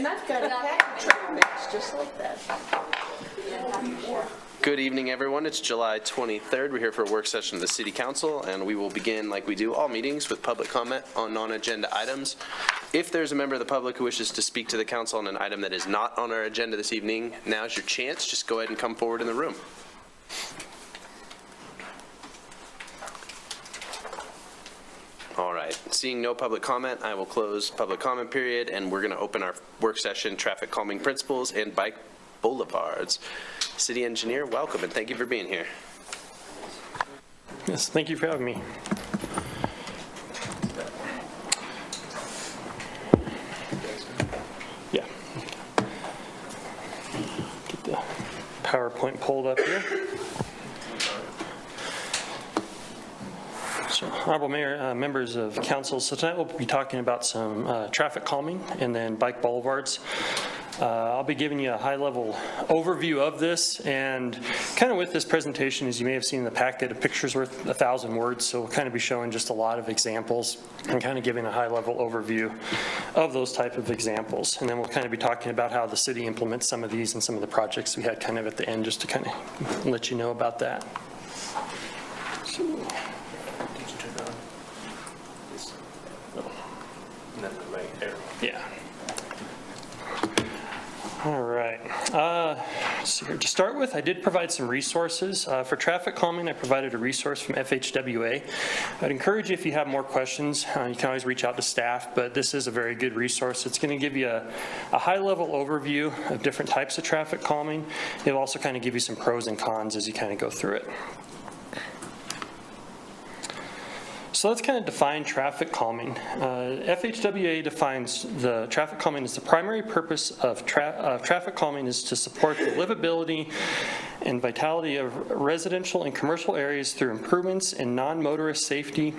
And I've got a pack of trail mix just like that. Good evening, everyone. It's July 23rd. We're here for a work session of the City Council, and we will begin, like we do all meetings, with public comment on non-agenda items. If there's a member of the public who wishes to speak to the council on an item that is not on our agenda this evening, now's your chance. Just go ahead and come forward in the room. All right. Seeing no public comment, I will close public comment period, and we're going to open our work session, traffic calming principles and bike boulevards. City Engineer, welcome, and thank you for being here. Yes, thank you for having me. Yeah. Get the PowerPoint pulled up here. So, Honorable Mayor, members of council, so tonight we'll be talking about some traffic calming and then bike boulevards. I'll be giving you a high-level overview of this, and kind of with this presentation, as you may have seen in the packet, a picture's worth 1,000 words, so we'll kind of be showing just a lot of examples and kind of giving a high-level overview of those type of examples. And then we'll kind of be talking about how the city implements some of these and some of the projects we had kind of at the end, just to kind of let you know about that. So, Did you turn it on? No. Not the right arrow. yeah. All right. So to start with, I did provide some resources. For traffic calming, I provided a resource from FHWA. I'd encourage you, if you have more questions, you can always reach out to staff, but this is a very good resource. It's going to give you a high-level overview of different types of traffic calming. It'll also kind of give you some pros and cons as you kind of go through it. So let's kind of define traffic calming. FHWA defines the traffic calming as the primary purpose of traffic calming is to support the livability and vitality of residential and commercial areas through improvements in non-motorist safety,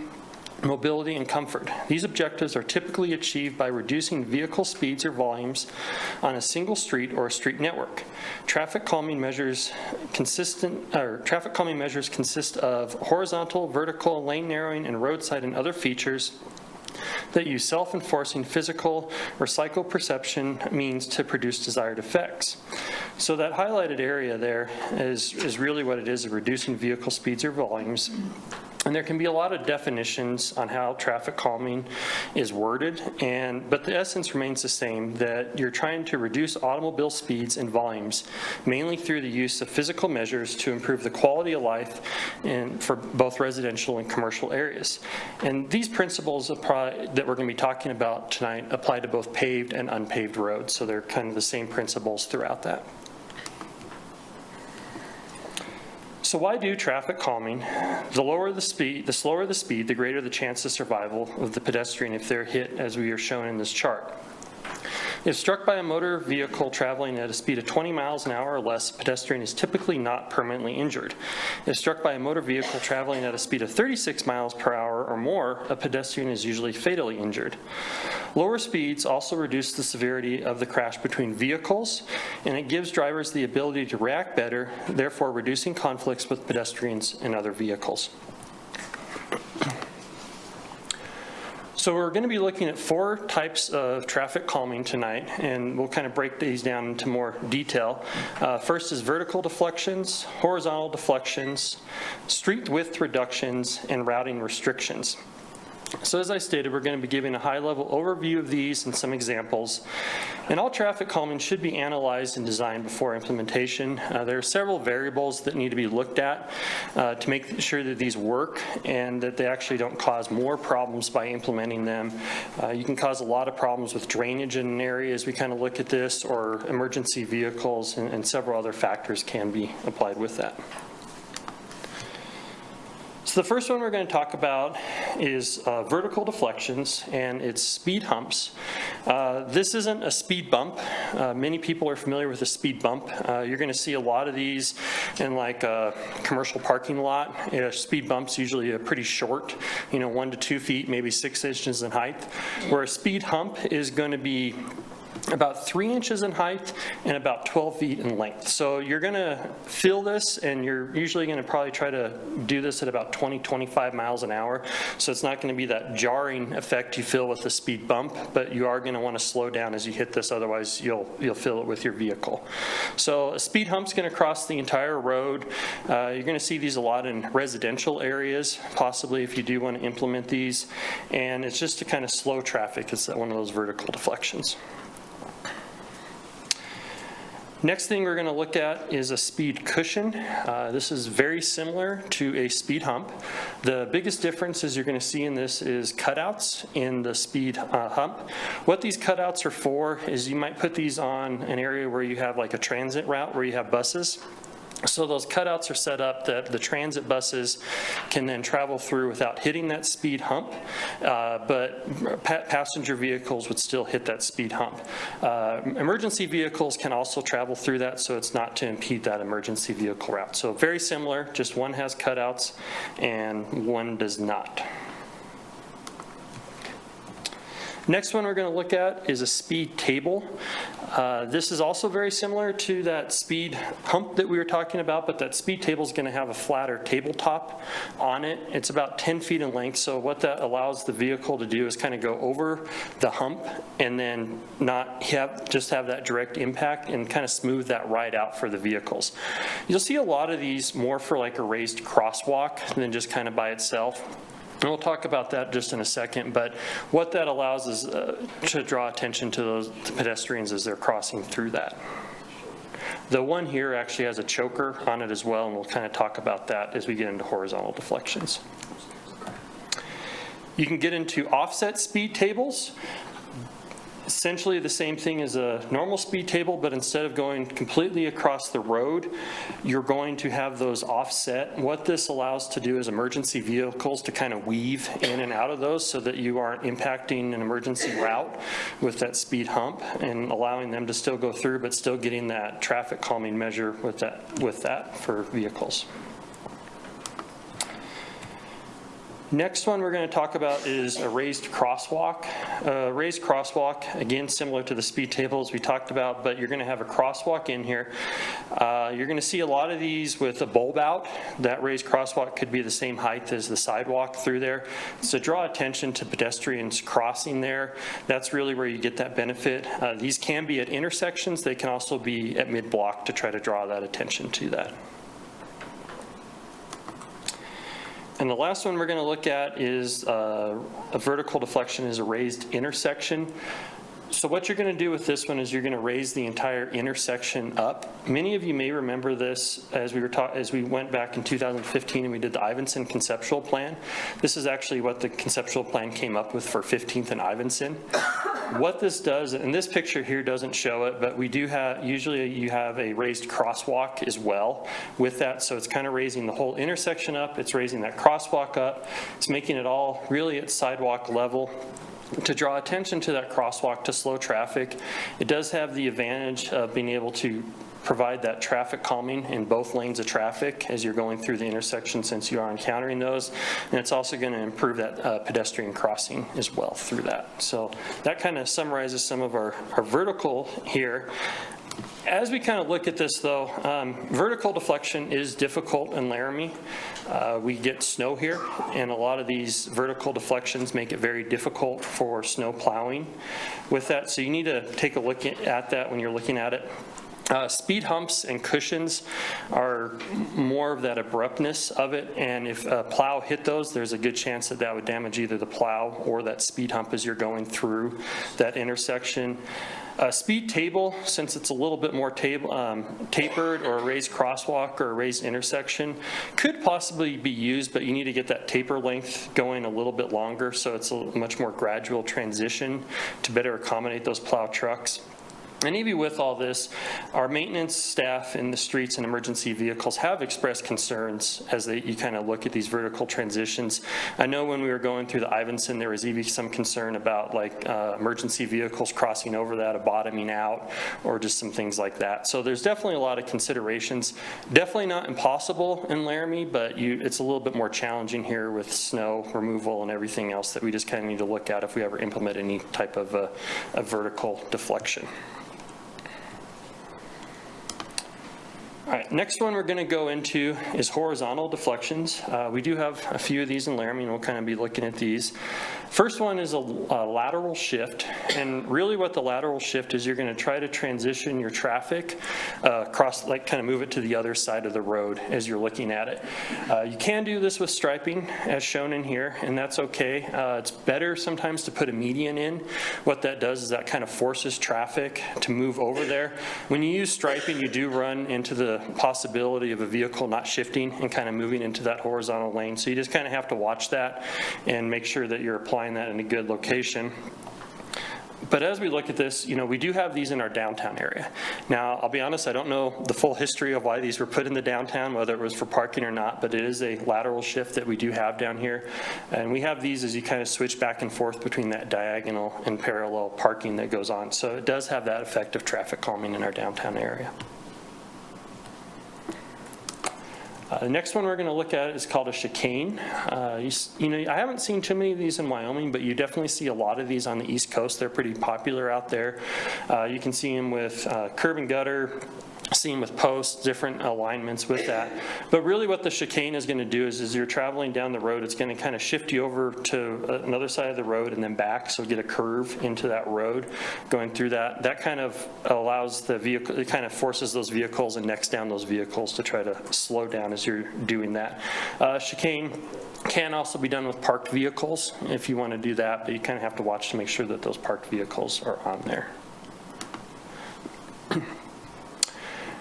mobility, and comfort. These objectives are typically achieved by reducing vehicle speeds or volumes on a single street or a street network. Traffic calming measures consist of horizontal, vertical, lane narrowing, and roadside and other features that use self-enforcing physical or psychoperception means to produce desired effects. So that highlighted area there is really what it is, of reducing vehicle speeds or volumes. And there can be a lot of definitions on how traffic calming is worded, but the essence remains the same, that you're trying to reduce automobile speeds and volumes, mainly through the use of physical measures to improve the quality of life for both residential and commercial areas. And these principles that we're going to be talking about tonight apply to both paved and unpaved roads, so they're kind of the same principles throughout that. So why do traffic calming? The lower the speed, the slower the speed, the greater the chance of survival of the pedestrian if they're hit, as we are shown in this chart. If struck by a motor vehicle traveling at a speed of 20 miles an hour or less, a pedestrian is typically not permanently injured. If struck by a motor vehicle traveling at a speed of 36 miles per hour or more, a pedestrian is usually fatally injured. Lower speeds also reduce the severity of the crash between vehicles, and it gives drivers the ability to react better, therefore reducing conflicts with pedestrians and other vehicles. So we're going to be looking at 4 types of traffic calming tonight, and we'll kind of break these down into more detail. First is vertical deflections, horizontal deflections, street width reductions, and routing restrictions. So as I stated, we're going to be giving a high-level overview of these and some examples. And all traffic calming should be analyzed and designed before implementation. There are several variables that need to be looked at to make sure that these work and that they actually don't cause more problems by implementing them. You can cause a lot of problems with drainage in an area as we kind of look at this, or emergency vehicles, and several other factors can be applied with that. So the first one we're going to talk about is vertical deflections, and it's speed humps. This isn't a speed bump. Many people are familiar with a speed bump. You're going to see a lot of these in like a commercial parking lot. Speed bumps usually are pretty short, 1 to 2 feet, maybe 6 inches in height, where a speed hump is going to be about 3 inches in height and about 12 feet in length. So you're going to feel this, and you're usually going to probably try to do this at about 20-25 miles an hour. So it's not going to be that jarring effect you feel with the speed bump, but you are going to want to slow down as you hit this, otherwise you'll feel it with your vehicle. So a speed hump's going to cross the entire road. You're going to see these a lot in residential areas, possibly if you do want to implement these, and it's just to kind of slow traffic. It's one of those vertical deflections. Next thing we're going to look at is a speed cushion. This is very similar to a speed hump. The biggest difference is you're going to see in this is cutouts in the speed hump. What these cutouts are for is you might put these on an area where you have like a transit route where you have buses. So those cutouts are set up that the transit buses can then travel through without hitting that speed hump, but passenger vehicles would still hit that speed hump. Emergency vehicles can also travel through that, so it's not to impede that emergency vehicle route. So very similar, just one has cutouts and one does not. Next one we're going to look at is a speed table. This is also very similar to that speed hump that we were talking about, but that speed table is going to have a flatter tabletop on it. It's about 10 feet in length, so what that allows the vehicle to do is kind of go over the hump and then not just have that direct impact and kind of smooth that ride out for the vehicles. You'll see a lot of these more for like a raised crosswalk than just kind of by itself. And we'll talk about that just in a second, but what that allows is to draw attention to those pedestrians as they're crossing through that. The one here actually has a choker on it as well, and we'll kind of talk about that as we get into horizontal deflections. You can get into offset speed tables. Essentially the same thing as a normal speed table, but instead of going completely across the road, you're going to have those offset. What this allows to do is emergency vehicles to kind of weave in and out of those so that you aren't impacting an emergency route with that speed hump and allowing them to still go through, but still getting that traffic calming measure with that for vehicles. Next one we're going to talk about is a raised crosswalk. Raised crosswalk, again, similar to the speed tables we talked about, but you're going to have a crosswalk in here. You're going to see a lot of these with a bulb out. That raised crosswalk could be the same height as the sidewalk through there. So draw attention to pedestrians crossing there. That's really where you get that benefit. These can be at intersections. They can also be at mid-block to try to draw that attention to that. And the last one we're going to look at is a vertical deflection is a raised intersection. So what you're going to do with this one is you're going to raise the entire intersection up. Many of you may remember this as we went back in 2015 and we did the Ivinson conceptual plan. This is actually what the conceptual plan came up with for 15th and Ivinson. What this does, and this picture here doesn't show it, but we do have, usually you have a raised crosswalk as well with that. So it's kind of raising the whole intersection up. It's raising that crosswalk up. It's making it all really at sidewalk level to draw attention to that crosswalk to slow traffic. It does have the advantage of being able to provide that traffic calming in both lanes of traffic as you're going through the intersection since you are encountering those. And it's also going to improve that pedestrian crossing as well through that. So that kind of summarizes some of our vertical here. As we kind of look at this though, vertical deflection is difficult in Laramie. We get snow here, and a lot of these vertical deflections make it very difficult for snow plowing with that. So you need to take a look at that when you're looking at it. Speed humps and cushions are more of that abruptness of it, and if a plow hit those, there's a good chance that that would damage either the plow or that speed hump as you're going through that intersection. A speed table, since it's a little bit more tapered, or a raised crosswalk or a raised intersection, could possibly be used, but you need to get that taper length going a little bit longer so it's a much more gradual transition to better accommodate those plow trucks. And even with all this, our maintenance staff in the streets and emergency vehicles have expressed concerns as you kind of look at these vertical transitions. I know when we were going through the Ivinson, there was even some concern about like emergency vehicles crossing over that, or bottoming out, or just some things like that. So there's definitely a lot of considerations. Definitely not impossible in Laramie, but it's a little bit more challenging here with snow removal and everything else that we just kind of need to look at if we ever implement any type of a vertical deflection. All right, next one we're going to go into is horizontal deflections. We do have a few of these in Laramie, and we'll kind of be looking at these. First one is a lateral shift, and really what the lateral shift is, you're going to try to transition your traffic across, like kind of move it to the other side of the road as you're looking at it. You can do this with striping, as shown in here, and that's okay. It's better sometimes to put a median in. What that does is that kind of forces traffic to move over there. When you use striping, you do run into the possibility of a vehicle not shifting and kind of moving into that horizontal lane. So you just kind of have to watch that and make sure that you're applying that in a good location. But as we look at this, we do have these in our downtown area. Now, I'll be honest, I don't know the full history of why these were put in the downtown, whether it was for parking or not, but it is a lateral shift that we do have down here. And we have these as you kind of switch back and forth between that diagonal and parallel parking that goes on. So it does have that effect of traffic calming in our downtown area. The next one we're going to look at is called a chicane. I haven't seen too many of these in Wyoming, but you definitely see a lot of these on the East Coast. They're pretty popular out there. You can see them with curb and gutter, seen with posts, different alignments with that. But really what the chicane is going to do is as you're traveling down the road, it's going to kind of shift you over to another side of the road and then back, so get a curve into that road going through that. That kind of allows the vehicle, it kind of forces those vehicles and necks down those vehicles to try to slow down as you're doing that. Chicane can also be done with parked vehicles if you want to do that, but you kind of have to watch to make sure that those parked vehicles are on there.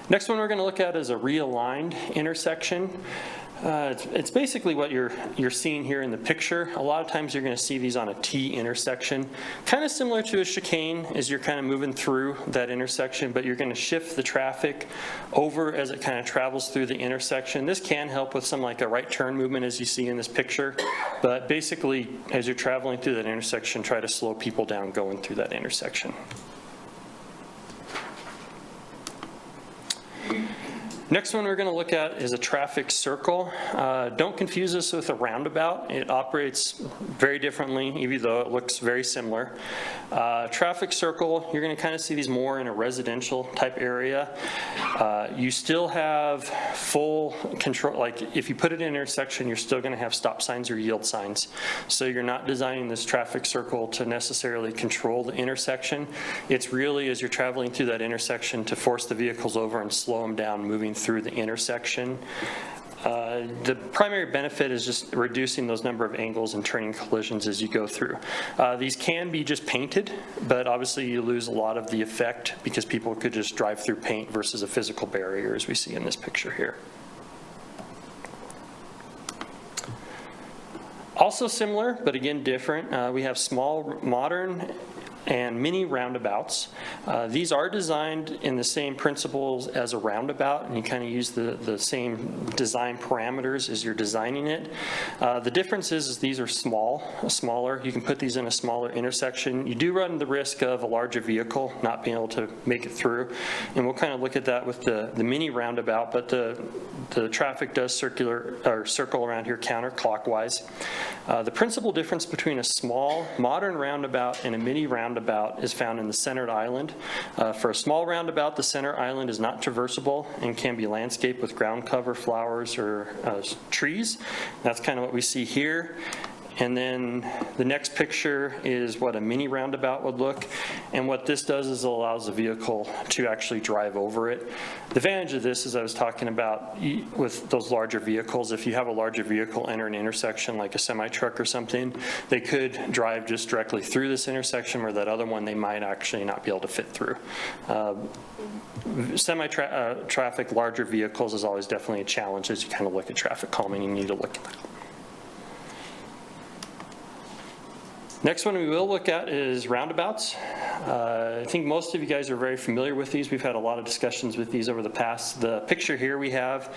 Next one we're going to look at is a realigned intersection. It's basically what you're seeing here in the picture. A lot of times you're going to see these on a T intersection, kind of similar to a chicane as you're kind of moving through that intersection, but you're going to shift the traffic over as it kind of travels through the intersection. This can help with some like a right turn movement as you see in this picture, but basically as you're traveling through that intersection, try to slow people down going through that intersection. Next one we're going to look at is a traffic circle. Don't confuse this with a roundabout. It operates very differently, even though it looks very similar. Traffic circle, you're going to kind of see these more in a residential type area. You still have full control, like if you put it in an intersection, you're still going to have stop signs or yield signs. So you're not designing this traffic circle to necessarily control the intersection. It's really as you're traveling through that intersection to force the vehicles over and slow them down moving through the intersection. The primary benefit is just reducing those number of angles and turning collisions as you go through. These can be just painted, but obviously you lose a lot of the effect because people could just drive through paint versus a physical barrier as we see in this picture here. Also similar, but again different, we have small modern and mini roundabouts. These are designed in the same principles as a roundabout, and you kind of use the same design parameters as you're designing it. The difference is these are smaller. You can put these in a smaller intersection. You do run the risk of a larger vehicle not being able to make it through, and we'll kind of look at that with the mini roundabout, but the traffic does circle around here counterclockwise. The principal difference between a small modern roundabout and a mini roundabout is found in the centered island. For a small roundabout, the center island is not traversable and can be landscaped with ground cover, flowers, or trees. That's kind of what we see here. And then the next picture is what a mini roundabout would look. And what this does is it allows the vehicle to actually drive over it. The advantage of this, as I was talking about with those larger vehicles, if you have a larger vehicle enter an intersection like a semi-truck or something, they could drive just directly through this intersection, where that other one they might actually not be able to fit through. Semi-traffic, larger vehicles is always definitely a challenge as you kind of look at traffic calming. You need to look at that. Next one we will look at is roundabouts. I think most of you guys are very familiar with these. We've had a lot of discussions with these over the past. The picture here we have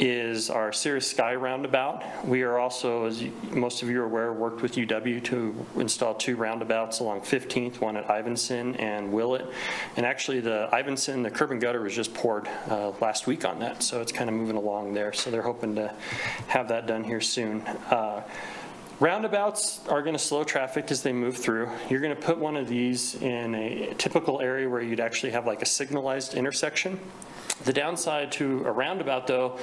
is our Cirrus Sky roundabout. We are also, as most of you are aware, worked with UW to install 2 roundabouts along 15th, one at Ivinson and Willett. And actually the Ivinson, the curb and gutter was just poured last week on that, so it's kind of moving along there. So they're hoping to have that done here soon. Roundabouts are going to slow traffic as they move through. You're going to put one of these in a typical area where you'd actually have like a signalized intersection. The downside to a roundabout, though,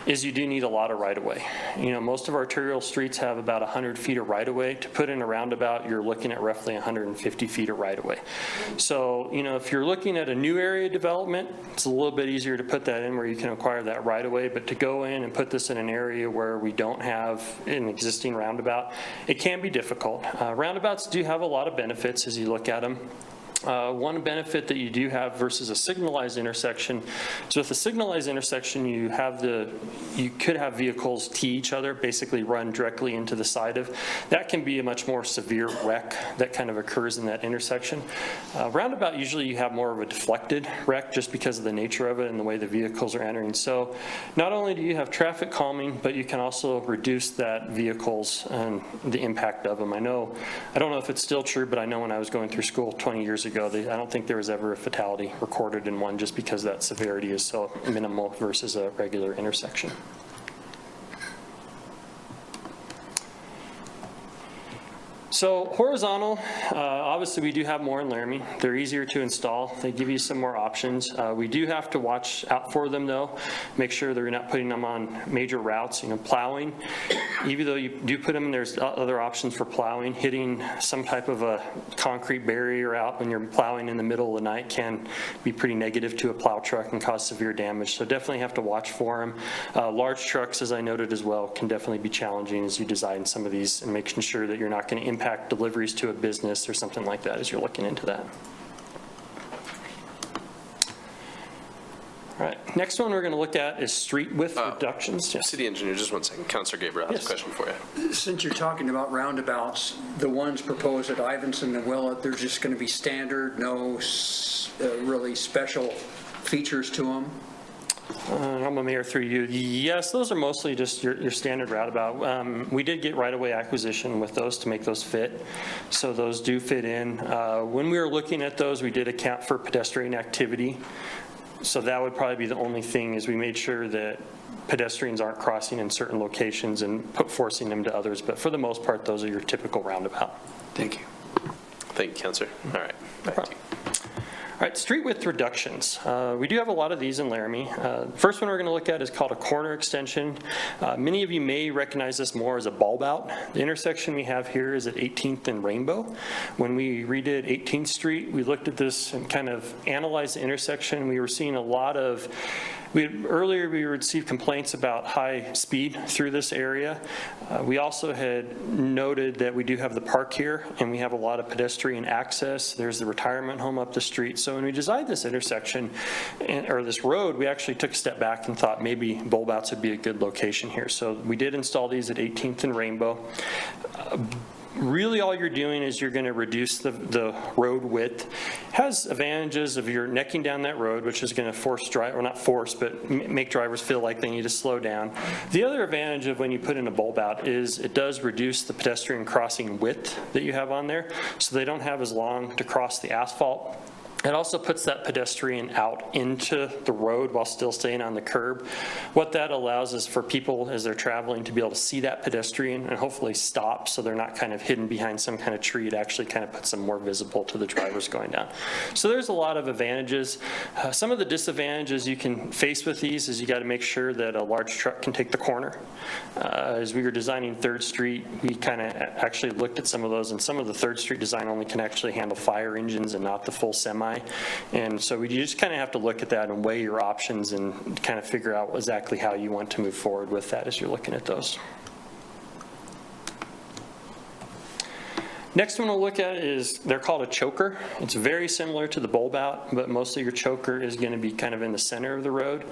is you do need a lot of right-of-way. You know, most of our arterial streets have about 100 feet of right-of-way. To put in a roundabout, you're looking at roughly 150 feet of right-of-way. So, you know, if you're looking at a new area development, it's a little bit easier to put that in where you can acquire that right-of-way. But to go in and put this in an area where we don't have an existing roundabout, it can be difficult. Roundabouts do have a lot of benefits as you look at them. One benefit that you do have versus a signalized intersection, so with a signalized intersection you could have vehicles tee each other, basically run directly into the side of. That can be a much more severe wreck that kind of occurs in that intersection. Roundabout, usually you have more of a deflected wreck just because of the nature of it and the way the vehicles are entering. So not only do you have traffic calming, but you can also reduce that vehicles and the impact of them. I don't know if it's still true, but I know when I was going through school 20 years ago, I don't think there was ever a fatality recorded in one just because that severity is so minimal versus a regular intersection. So horizontal, obviously we do have more in Laramie. They're easier to install. They give you some more options. We do have to watch out for them though. Make sure that you're not putting them on major routes. You know, plowing, even though you do put them, there's other options for plowing. Hitting some type of a concrete barrier out when you're plowing in the middle of the night can be pretty negative to a plow truck and cause severe damage. So definitely have to watch for them. Large trucks, as I noted as well, can definitely be challenging as you design some of these and making sure that you're not going to impact deliveries to a business or something like that as you're looking into that. All right, next one we're going to look at is street width reductions. Yes. City Engineer, just one second. Councilor Gabriel has a question for you. Since you're talking about roundabouts, the ones proposed at Ivinson and Willett, they're just going to be standard, no really special features to them? I'm a mayor through you. Yes, those are mostly just your standard roundabout. We did get right-of-way acquisition with those to make those fit, so those do fit in. When we were looking at those, we did account for pedestrian activity, so that would probably be the only thing is we made sure that pedestrians aren't crossing in certain locations and forcing them to others, but for the most part, those are your typical roundabout. Thank you. Thank you, Councilor. All right, back to you. All right, street width reductions. We do have a lot of these in Laramie. First one we're going to look at is called a corner extension. Many of you may recognize this more as a bulb out. The intersection we have here is at 18th and Rainbow. When we redid 18th Street, we looked at this and kind of analyzed the intersection. We were seeing a lot of earlier we received complaints about high speed through this area. We also had noted that we do have the park here and we have a lot of pedestrian access. There's the retirement home up the street. So when we designed this intersection or this road, we actually took a step back and thought maybe bulb outs would be a good location here. So we did install these at 18th and Rainbow. Really all you're doing is you're going to reduce the road width. Has advantages of you're necking down that road, which is going to force or not force, but make drivers feel like they need to slow down. The other advantage of when you put in a bulb out is it does reduce the pedestrian crossing width that you have on there, so they don't have as long to cross the asphalt. It also puts that pedestrian out into the road while still staying on the curb. What that allows is for people as they're traveling to be able to see that pedestrian and hopefully stop so they're not kind of hidden behind some kind of tree. It actually kind of puts them more visible to the drivers going down. So there's a lot of advantages. Some of the disadvantages you can face with these is you got to make sure that a large truck can take the corner. As we were designing 3rd Street, we kind of actually looked at some of those, and some of the 3rd Street design only can actually handle fire engines and not the full semi. And so you just kind of have to look at that and weigh your options and kind of figure out exactly how you want to move forward with that as you're looking at those. Next one we'll look at is, they're called a choker. It's very similar to the bulb out, but mostly your choker is going to be kind of in the center of the road.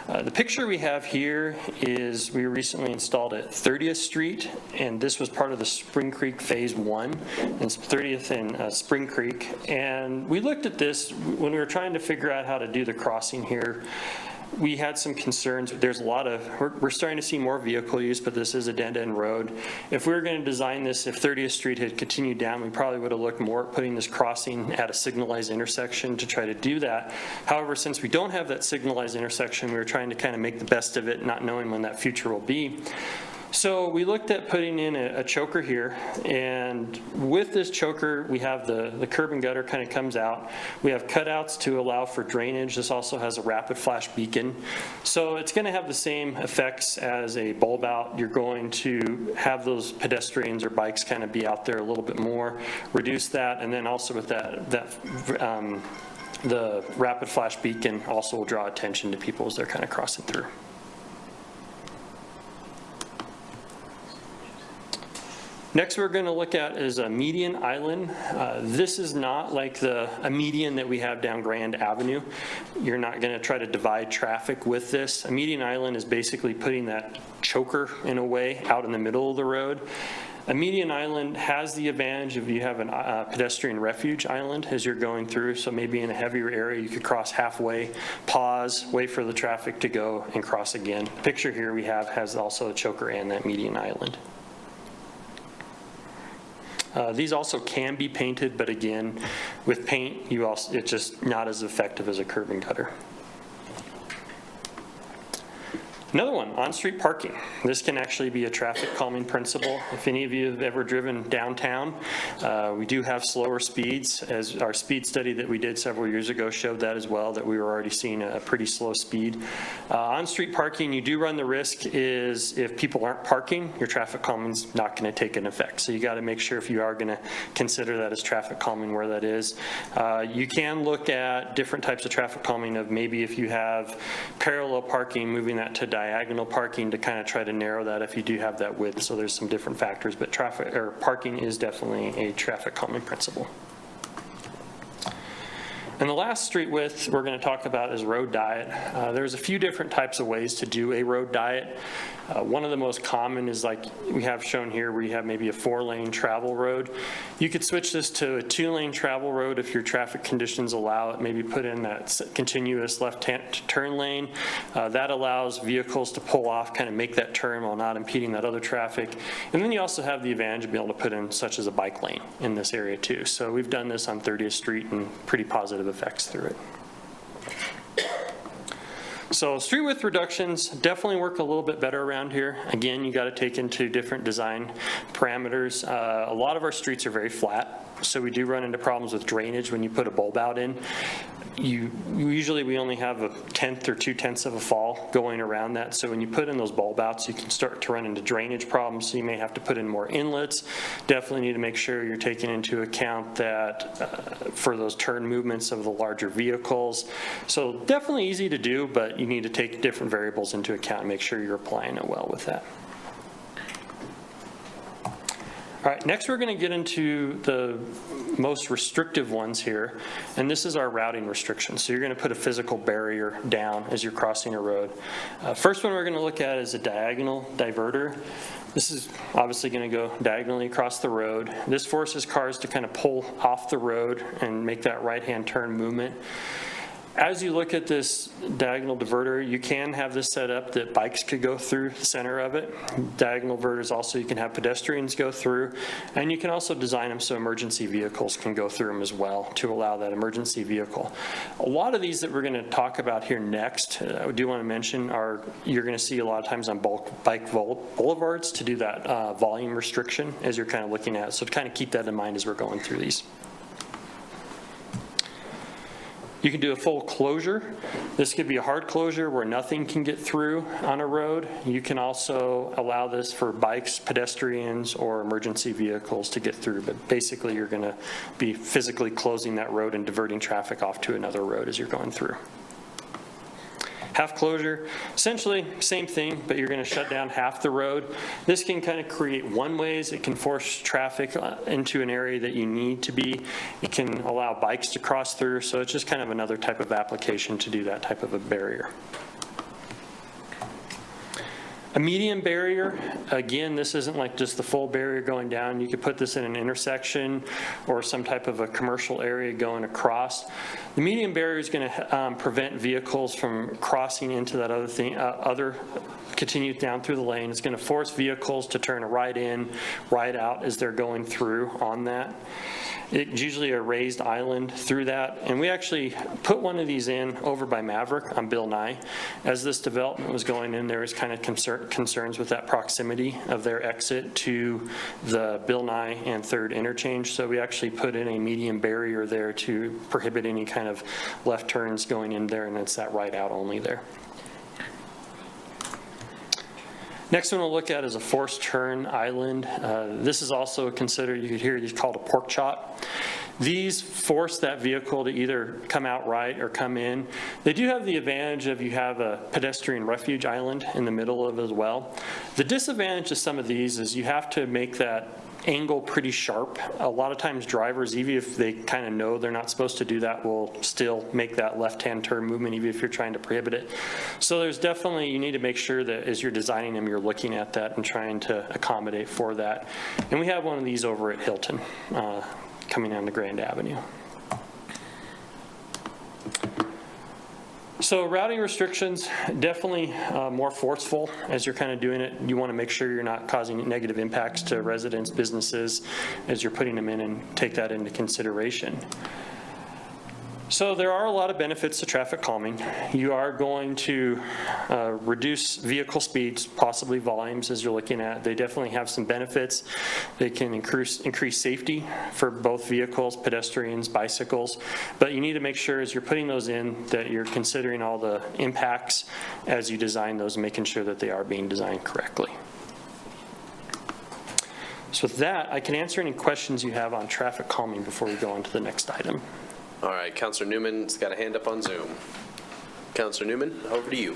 The picture we have here is we recently installed at 30th Street, and this was part of the Spring Creek Phase 1, and 30th and Spring Creek. And we looked at this when we were trying to figure out how to do the crossing here. We had some concerns. There's a lot of, we're starting to see more vehicle use, but this is a dead-end road. If we were going to design this, if 30th Street had continued down, we probably would have looked more at putting this crossing at a signalized intersection to try to do that. However, since we don't have that signalized intersection, we were trying to kind of make the best of it, not knowing when that future will be. So we looked at putting in a choker here, and with this choker, we have the curb and gutter kind of comes out. We have cutouts to allow for drainage. This also has a rapid flash beacon. So it's going to have the same effects as a bulb out. You're going to have those pedestrians or bikes kind of be out there a little bit more, reduce that, and then also with the rapid flash beacon also will draw attention to people as they're kind of crossing through. Next we're going to look at is a median island. This is not like a median that we have down Grand Avenue. You're not going to try to divide traffic with this. A median island is basically putting that choker in a way out in the middle of the road. A median island has the advantage of you have a pedestrian refuge island as you're going through, so maybe in a heavier area you could cross halfway, pause, wait for the traffic to go, and cross again. The picture here we have has also a choker and that median island. These also can be painted, but again, with paint, it's just not as effective as a curb and gutter. Another one, on-street parking. This can actually be a traffic calming principle. If any of you have ever driven downtown, we do have slower speeds, as our speed study that we did several years ago showed that as well, that we were already seeing a pretty slow speed. On-street parking, you do run the risk is if people aren't parking, your traffic calming's not going to take an effect. So you got to make sure if you are going to consider that as traffic calming where that is. You can look at different types of traffic calming of maybe if you have parallel parking, moving that to diagonal parking to kind of try to narrow that if you do have that width. So there's some different factors, but traffic or parking is definitely a traffic calming principle. And the last street width we're going to talk about is road diet. There's a few different types of ways to do a road diet. One of the most common is like we have shown here where you have maybe a 4-lane travel road. You could switch this to a 2-lane travel road if your traffic conditions allow it. Maybe put in that continuous left turn lane. That allows vehicles to pull off, kind of make that turn while not impeding that other traffic. And then you also have the advantage of being able to put in such as a bike lane in this area too. So we've done this on 30th Street and pretty positive effects through it. So street width reductions definitely work a little bit better around here. Again, you got to take into different design parameters. A lot of our streets are very flat, so we do run into problems with drainage when you put a bulb out in. Usually we only have 1/10 or 2/10 of a fall going around that, so when you put in those bulb outs, you can start to run into drainage problems, so you may have to put in more inlets. Definitely need to make sure you're taking into account that for those turn movements of the larger vehicles. So definitely easy to do, but you need to take different variables into account and make sure you're applying it well with that. All right, next we're going to get into the most restrictive ones here, and this is our routing restrictions. So you're going to put a physical barrier down as you're crossing a road. First one we're going to look at is a diagonal diverter. This is obviously going to go diagonally across the road. This forces cars to kind of pull off the road and make that right-hand turn movement. As you look at this diagonal diverter, you can have this set up that bikes could go through the center of it. Diagonal diverters also you can have pedestrians go through, and you can also design them so emergency vehicles can go through them as well to allow that emergency vehicle. A lot of these that we're going to talk about here next, I do want to mention, are you're going to see a lot of times on bike boulevards to do that volume restriction as you're kind of looking at it. So to kind of keep that in mind as we're going through these. You can do a full closure. This could be a hard closure where nothing can get through on a road. You can also allow this for bikes, pedestrians, or emergency vehicles to get through, but basically you're going to be physically closing that road and diverting traffic off to another road as you're going through. half closure, essentially same thing, but you're going to shut down half the road. This can kind of create one-ways. It can force traffic into an area that you need to be. It can allow bikes to cross through, so it's just kind of another type of application to do that type of a barrier. A median barrier, again, this isn't like just the full barrier going down. You could put this in an intersection or some type of a commercial area going across. The median barrier is going to prevent vehicles from crossing into that other thing, continue down through the lane. It's going to force vehicles to turn right in, right out as they're going through on that. It's usually a raised island through that, and we actually put one of these in over by Maverick on Bill Nye. As this development was going in, there was kind of concerns with that proximity of their exit to the Bill Nye and 3rd interchange, so we actually put in a median barrier there to prohibit any kind of left turns going in there, and it's that right out only there. Next one we'll look at is a forced turn island. This is also considered, you could hear these called a pork chop. These force that vehicle to either come out right or come in. They do have the advantage of you have a pedestrian refuge island in the middle of it as well. The disadvantage of some of these is you have to make that angle pretty sharp. A lot of times drivers, even if they kind of know they're not supposed to do that, will still make that left-hand turn movement even if you're trying to prohibit it. So there's definitely, you need to make sure that as you're designing them, you're looking at that and trying to accommodate for that. And we have one of these over at Hilton coming down to Grand Avenue. So routing restrictions, definitely more forceful as you're kind of doing it. You want to make sure you're not causing negative impacts to residents, businesses, as you're putting them in, and take that into consideration. So there are a lot of benefits to traffic calming. You are going to reduce vehicle speeds, possibly volumes as you're looking at. They definitely have some benefits. They can increase safety for both vehicles, pedestrians, bicycles, but you need to make sure as you're putting those in that you're considering all the impacts as you design those and making sure that they are being designed correctly. So with that, I can answer any questions you have on traffic calming before we go on to the next item. All right, Councilor Newman's got a hand up on Zoom. Councilor Newman, over to you.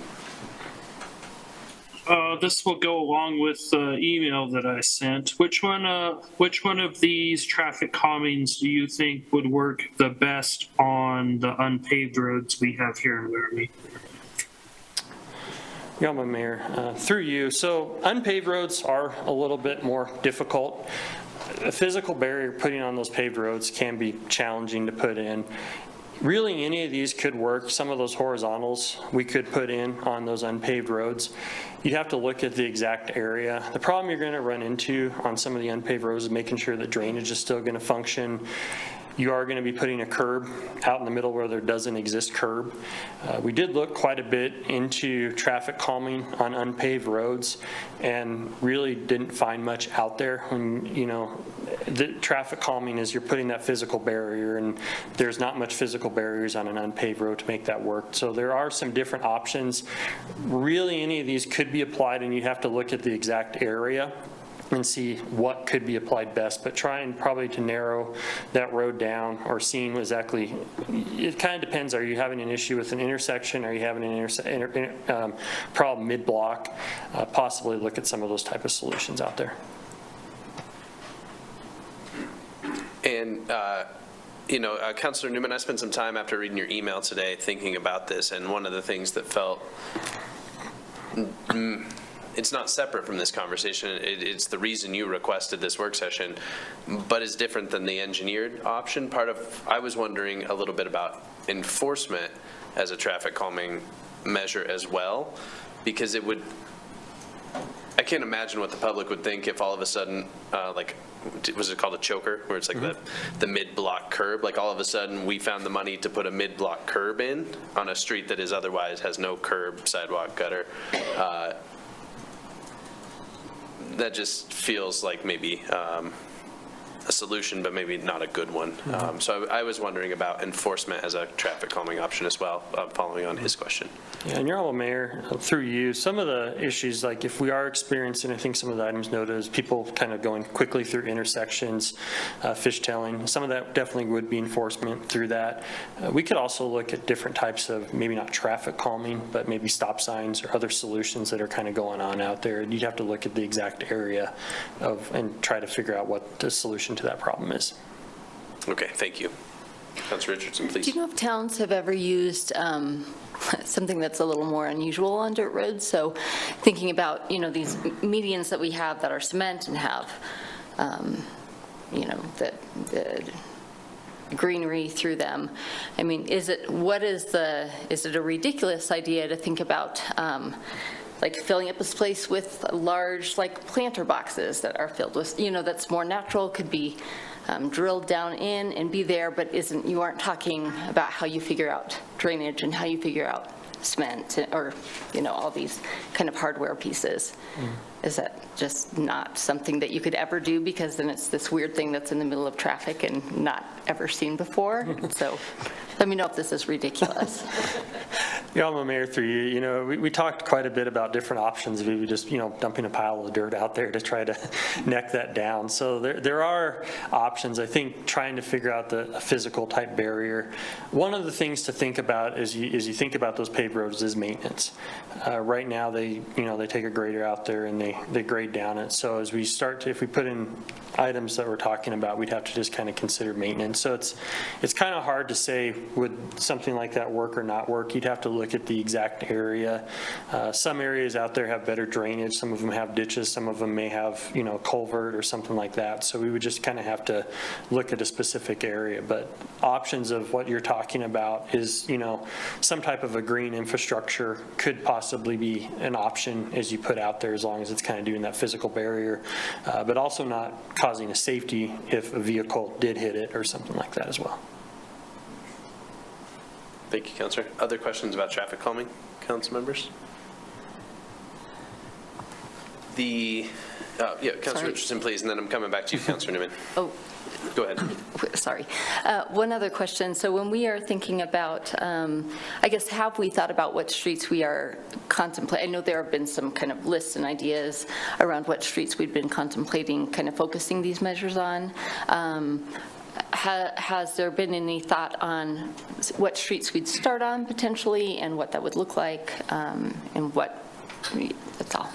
This will go along with the email that I sent. Which one of these traffic calmings do you think would work the best on the unpaved roads we have here in Laramie? Yeah, my Mayor, through you. So unpaved roads are a little bit more difficult. A physical barrier putting on those paved roads can be challenging to put in. Really, any of these could work. Some of those horizontals we could put in on those unpaved roads. You'd have to look at the exact area. The problem you're going to run into on some of the unpaved roads is making sure that drainage is still going to function. You are going to be putting a curb out in the middle where there doesn't exist curb. We did look quite a bit into traffic calming on unpaved roads and really didn't find much out there. When, you know, the traffic calming is you're putting that physical barrier, and there's not much physical barriers on an unpaved road to make that work. So there are some different options. Really, any of these could be applied, and you have to look at the exact area and see what could be applied best, but trying probably to narrow that road down or seeing exactly, it kind of depends. Are you having an issue with an intersection? Are you having an problem mid-block? Possibly look at some of those type of solutions out there. And you know, Councilor Newman, I spent some time after reading your email today thinking about this, and one of the things that felt it's not separate from this conversation. It's the reason you requested this work session, but is different than the engineered option. I was wondering a little bit about enforcement as a traffic calming measure as well, because it would, I can't imagine what the public would think if all of a sudden, like, was it called a choker, where it's like the mid-block curb, like all of a sudden we found the money to put a mid-block curb in on a street that is otherwise has no curb, sidewalk, gutter. That just feels like maybe a solution, but maybe not a good one. So I was wondering about enforcement as a traffic calming option as well, following on his question. Yeah, and Your Honorable Mayor, through you, some of the issues, like if we are experiencing, I think some of the items noted is people kind of going quickly through intersections, fishtailing, some of that definitely would be enforcement through that. We could also look at different types of, maybe not traffic calming, but maybe stop signs or other solutions that are kind of going on out there. You'd have to look at the exact area of, and try to figure out what the solution to that problem is. Okay, thank you. Councilor Richardson, please. Do you know if towns have ever used something that's a little more unusual on dirt roads? So thinking about, these medians that we have that are cement and have, the greenery through them. I mean, is it a ridiculous idea to think about like filling up this place with large like planter boxes that are filled with, that's more natural, could be drilled down in and be there, but you aren't talking about how you figure out drainage and how you figure out cement or, all these kind of hardware pieces. Is that just not something that you could ever do, because then it's this weird thing that's in the middle of traffic and not ever seen before? So let me know if this is ridiculous. Your Honorable Mayor, through you, we talked quite a bit about different options. We were just, dumping a pile of dirt out there to try to neck that down. So there are options. I think trying to figure out the physical type barrier. One of the things to think about as you think about those paved roads is maintenance. Right now, they take a grader out there and they grade down it. So as we if we put in items that we're talking about, we'd have to just kind of consider maintenance. So it's kind of hard to say, would something like that work or not work? You'd have to look at the exact area. Some areas out there have better drainage. Some of them have ditches. Some of them may have, culvert or something like that. So we would just kind of have to look at a specific area. But options of what you're talking about is, some type of a green infrastructure could possibly be an option as you put out there, as long as it's kind of doing that physical barrier, but also not causing a safety if a vehicle did hit it or something like that as well. Thank you, Councilor. Other questions about traffic calming, council members? Councilor Sorry. Richardson, please, and then I'm coming back to you, Councilor Newman. Oh, Go ahead. sorry. One other question. So when we are thinking about, I guess, have we thought about what streets we are contemplating? I know there have been some kind of lists and ideas around what streets we've been contemplating kind of focusing these measures on. Has there been any thought on what streets we'd start on potentially and what that would look like, and what, that's all.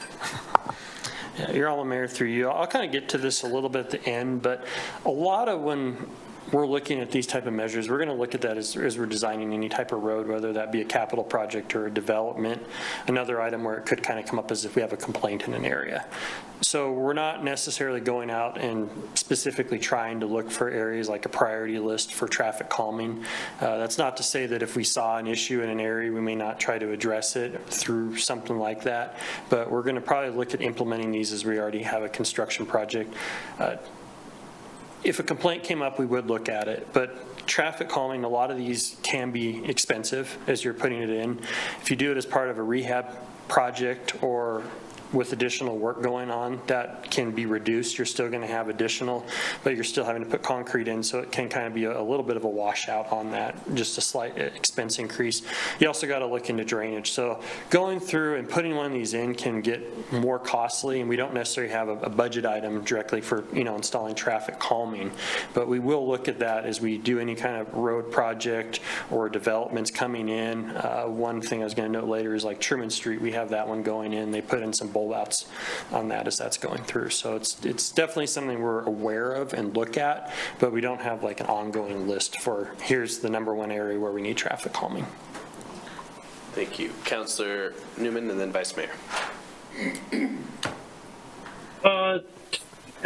Yeah, Your Honorable Mayor, through you, I'll kind of get to this a little bit at the end, but a lot of when we're looking at these type of measures, we're going to look at that as we're designing any type of road, whether that be a capital project or a development. Another item where it could kind of come up is if we have a complaint in an area. So we're not necessarily going out and specifically trying to look for areas like a priority list for traffic calming. That's not to say that if we saw an issue in an area, we may not try to address it through something like that, but we're going to probably look at implementing these as we already have a construction project. If a complaint came up, we would look at it, but traffic calming, a lot of these can be expensive as you're putting it in. If you do it as part of a rehab project or with additional work going on, that can be reduced. You're still going to have additional, but you're still having to put concrete in, so it can kind of be a little bit of a washout on that, just a slight expense increase. You also got to look into drainage. So going through and putting one of these in can get more costly, and we don't necessarily have a budget item directly for installing traffic calming, but we will look at that as we do any kind of road project or developments coming in. One thing I was going to note later is like Truman Street, we have that one going in. They put in some outs on that as that's going through. So it's definitely something we're aware of and look at, but we don't have like an ongoing list for here's the number one area where we need traffic calming. Thank you. Councilor Newman and then Vice Mayor. And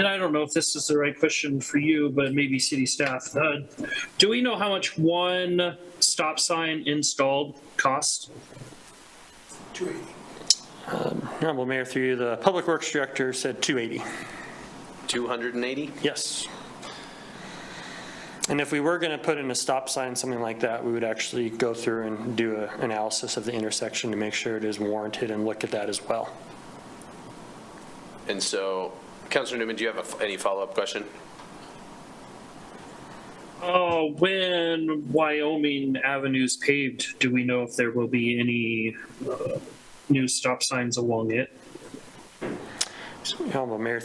I don't know if this is the right question for you, but maybe city staff. Do we know how much one stop sign installed costs? Honorable Mayor, through you, the Public Works Director said 280. 280? Yes. And if we were going to put in a stop sign, something like that, we would actually go through and do an analysis of the intersection to make sure it is warranted and look at that as well. And so, Councilor Newman, do you have any follow-up question? When Wyoming Avenue's paved, do we know if there will be any new stop signs along it? Honorable Mayor,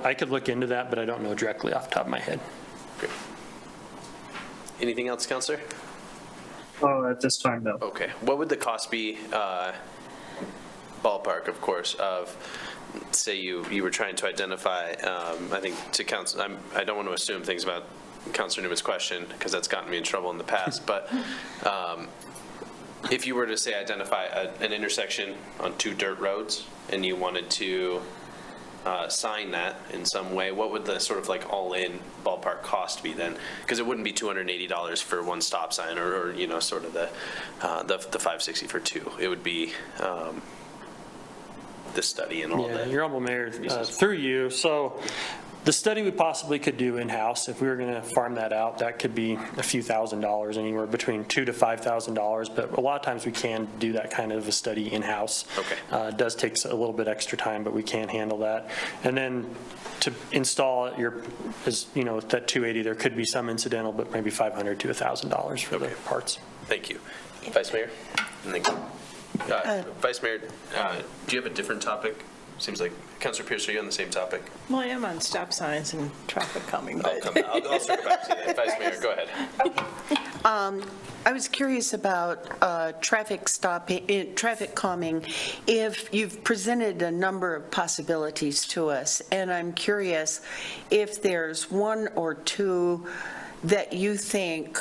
I could look into that, but I don't know directly off the top of my head. Great. Anything else, Counselor? At this time, no. Okay. What would the cost be, ballpark, of course, of, say you were trying to identify, I think to Council, I don't want to assume things about Councilor Newman's question, because that's gotten me in trouble in the past, but if you were to say identify an intersection on 2 dirt roads and you wanted to sign that in some way, what would the sort of like all-in ballpark cost be then? Because it wouldn't be $280 for 1 stop sign or you know, sort of the $560 for 2. It would be the study and all that. Your Honorable Mayor, through you, so the study we possibly could do in-house, if we were going to farm that out, that could be a few $1,000s, anywhere between $2,000 to $5,000. But a lot of times we can do that kind of a study in-house. Okay. It does take a little bit extra time, but we can handle that. And then to install it, as you know, that $280, there could be some incidental, but maybe $500 to $1,000 for the parts. Thank you. Vice Mayor? Vice Mayor, do you have a different topic? Seems like, Councilor Pierce, are you on the same topic? Well, I am on stop signs and traffic calming, but I'll circle back to you then. Vice Mayor, go ahead. I was curious about traffic calming. If you've presented a number of possibilities to us, and I'm curious if there's 1 or 2 that you think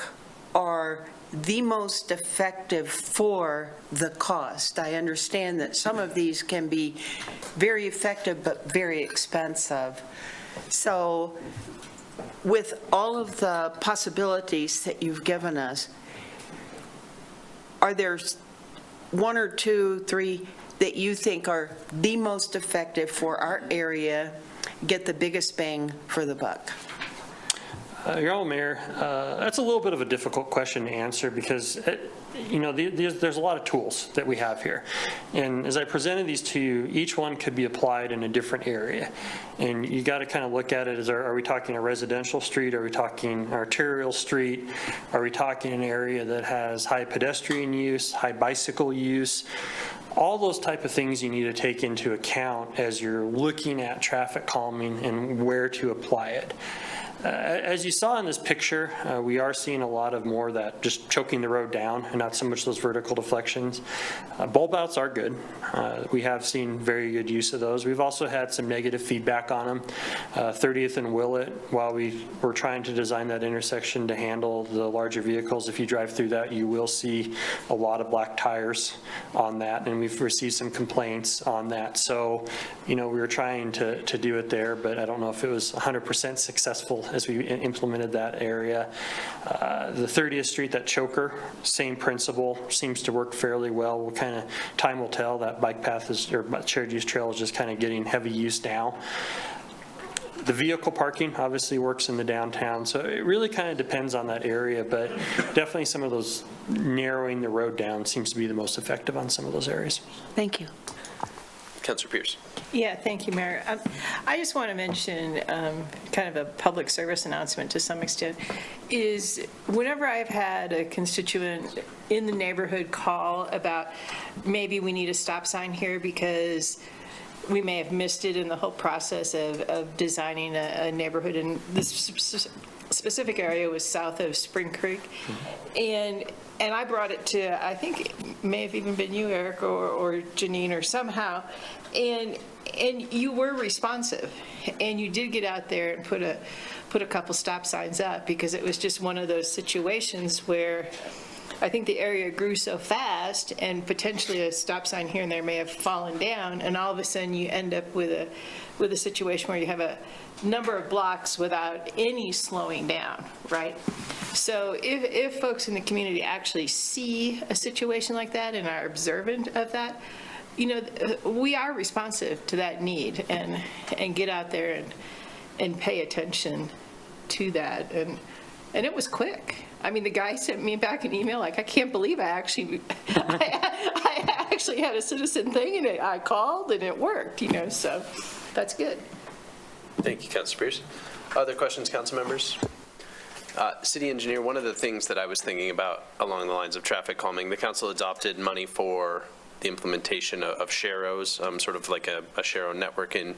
are the most effective for the cost. I understand that some of these can be very effective but very expensive. So with all of the possibilities that you've given us, are there 1 or 2, 3 that you think are the most effective for our area, get the biggest bang for the buck? Your Honorable Mayor, that's a little bit of a difficult question to answer because, you know, there's a lot of tools that we have here. And as I presented these to you, each one could be applied in a different area. And you got to kind of look at it as, are we talking a residential street? Are we talking arterial street? Are we talking an area that has high pedestrian use, high bicycle use? All those type of things you need to take into account as you're looking at traffic calming and where to apply it. As you saw in this picture, we are seeing a lot of more that just choking the road down and not so much those vertical deflections. Bulb outs are good. We have seen very good use of those. We've also had some negative feedback on them. 30th and Willett, while we were trying to design that intersection to handle the larger vehicles, if you drive through that, you will see a lot of black tires on that, and we've received some complaints on that. So, you know, we were trying to do it there, but I don't know if it was 100% successful as we implemented that area. The 30th Street, that choker, same principle, seems to work fairly well. We'll kind of, time will tell. That bike path is, or shared use trail is just kind of getting heavy use now. The vehicle parking obviously works in the downtown, so it really kind of depends on that area, but definitely some of those narrowing the road down seems to be the most effective on some of those areas. Thank you. Councilor Pierce. Yeah, thank you, Mayor. I just want to mention kind of a public service announcement to some extent, is whenever I've had a constituent in the neighborhood call about maybe we need a stop sign here because we may have missed it in the whole process of designing a neighborhood, and this specific area was south of Spring Creek, and I brought it to, I think it may have even been you, Eric, or Janine, or somehow, and you were responsive, and you did get out there and put a couple stop signs up, because it was just one of those situations where I think the area grew so fast, and potentially a stop sign here and there may have fallen down, and all of a sudden you end up with a situation where you have a number of blocks without any slowing down, right? So if folks in the community actually see a situation like that and are observant of that, you know, we are responsive to that need and get out there and pay attention to that. And it was quick. I mean, the guy sent me back an email like, I can't believe I actually had a citizen thing, and I called and it worked, you know, so that's good. Thank you, Councilor Pierce. Other questions, council members? City engineer, one of the things that I was thinking about along the lines of traffic calming, the council adopted money for the implementation of Sharrows, sort of like a Sharrow network in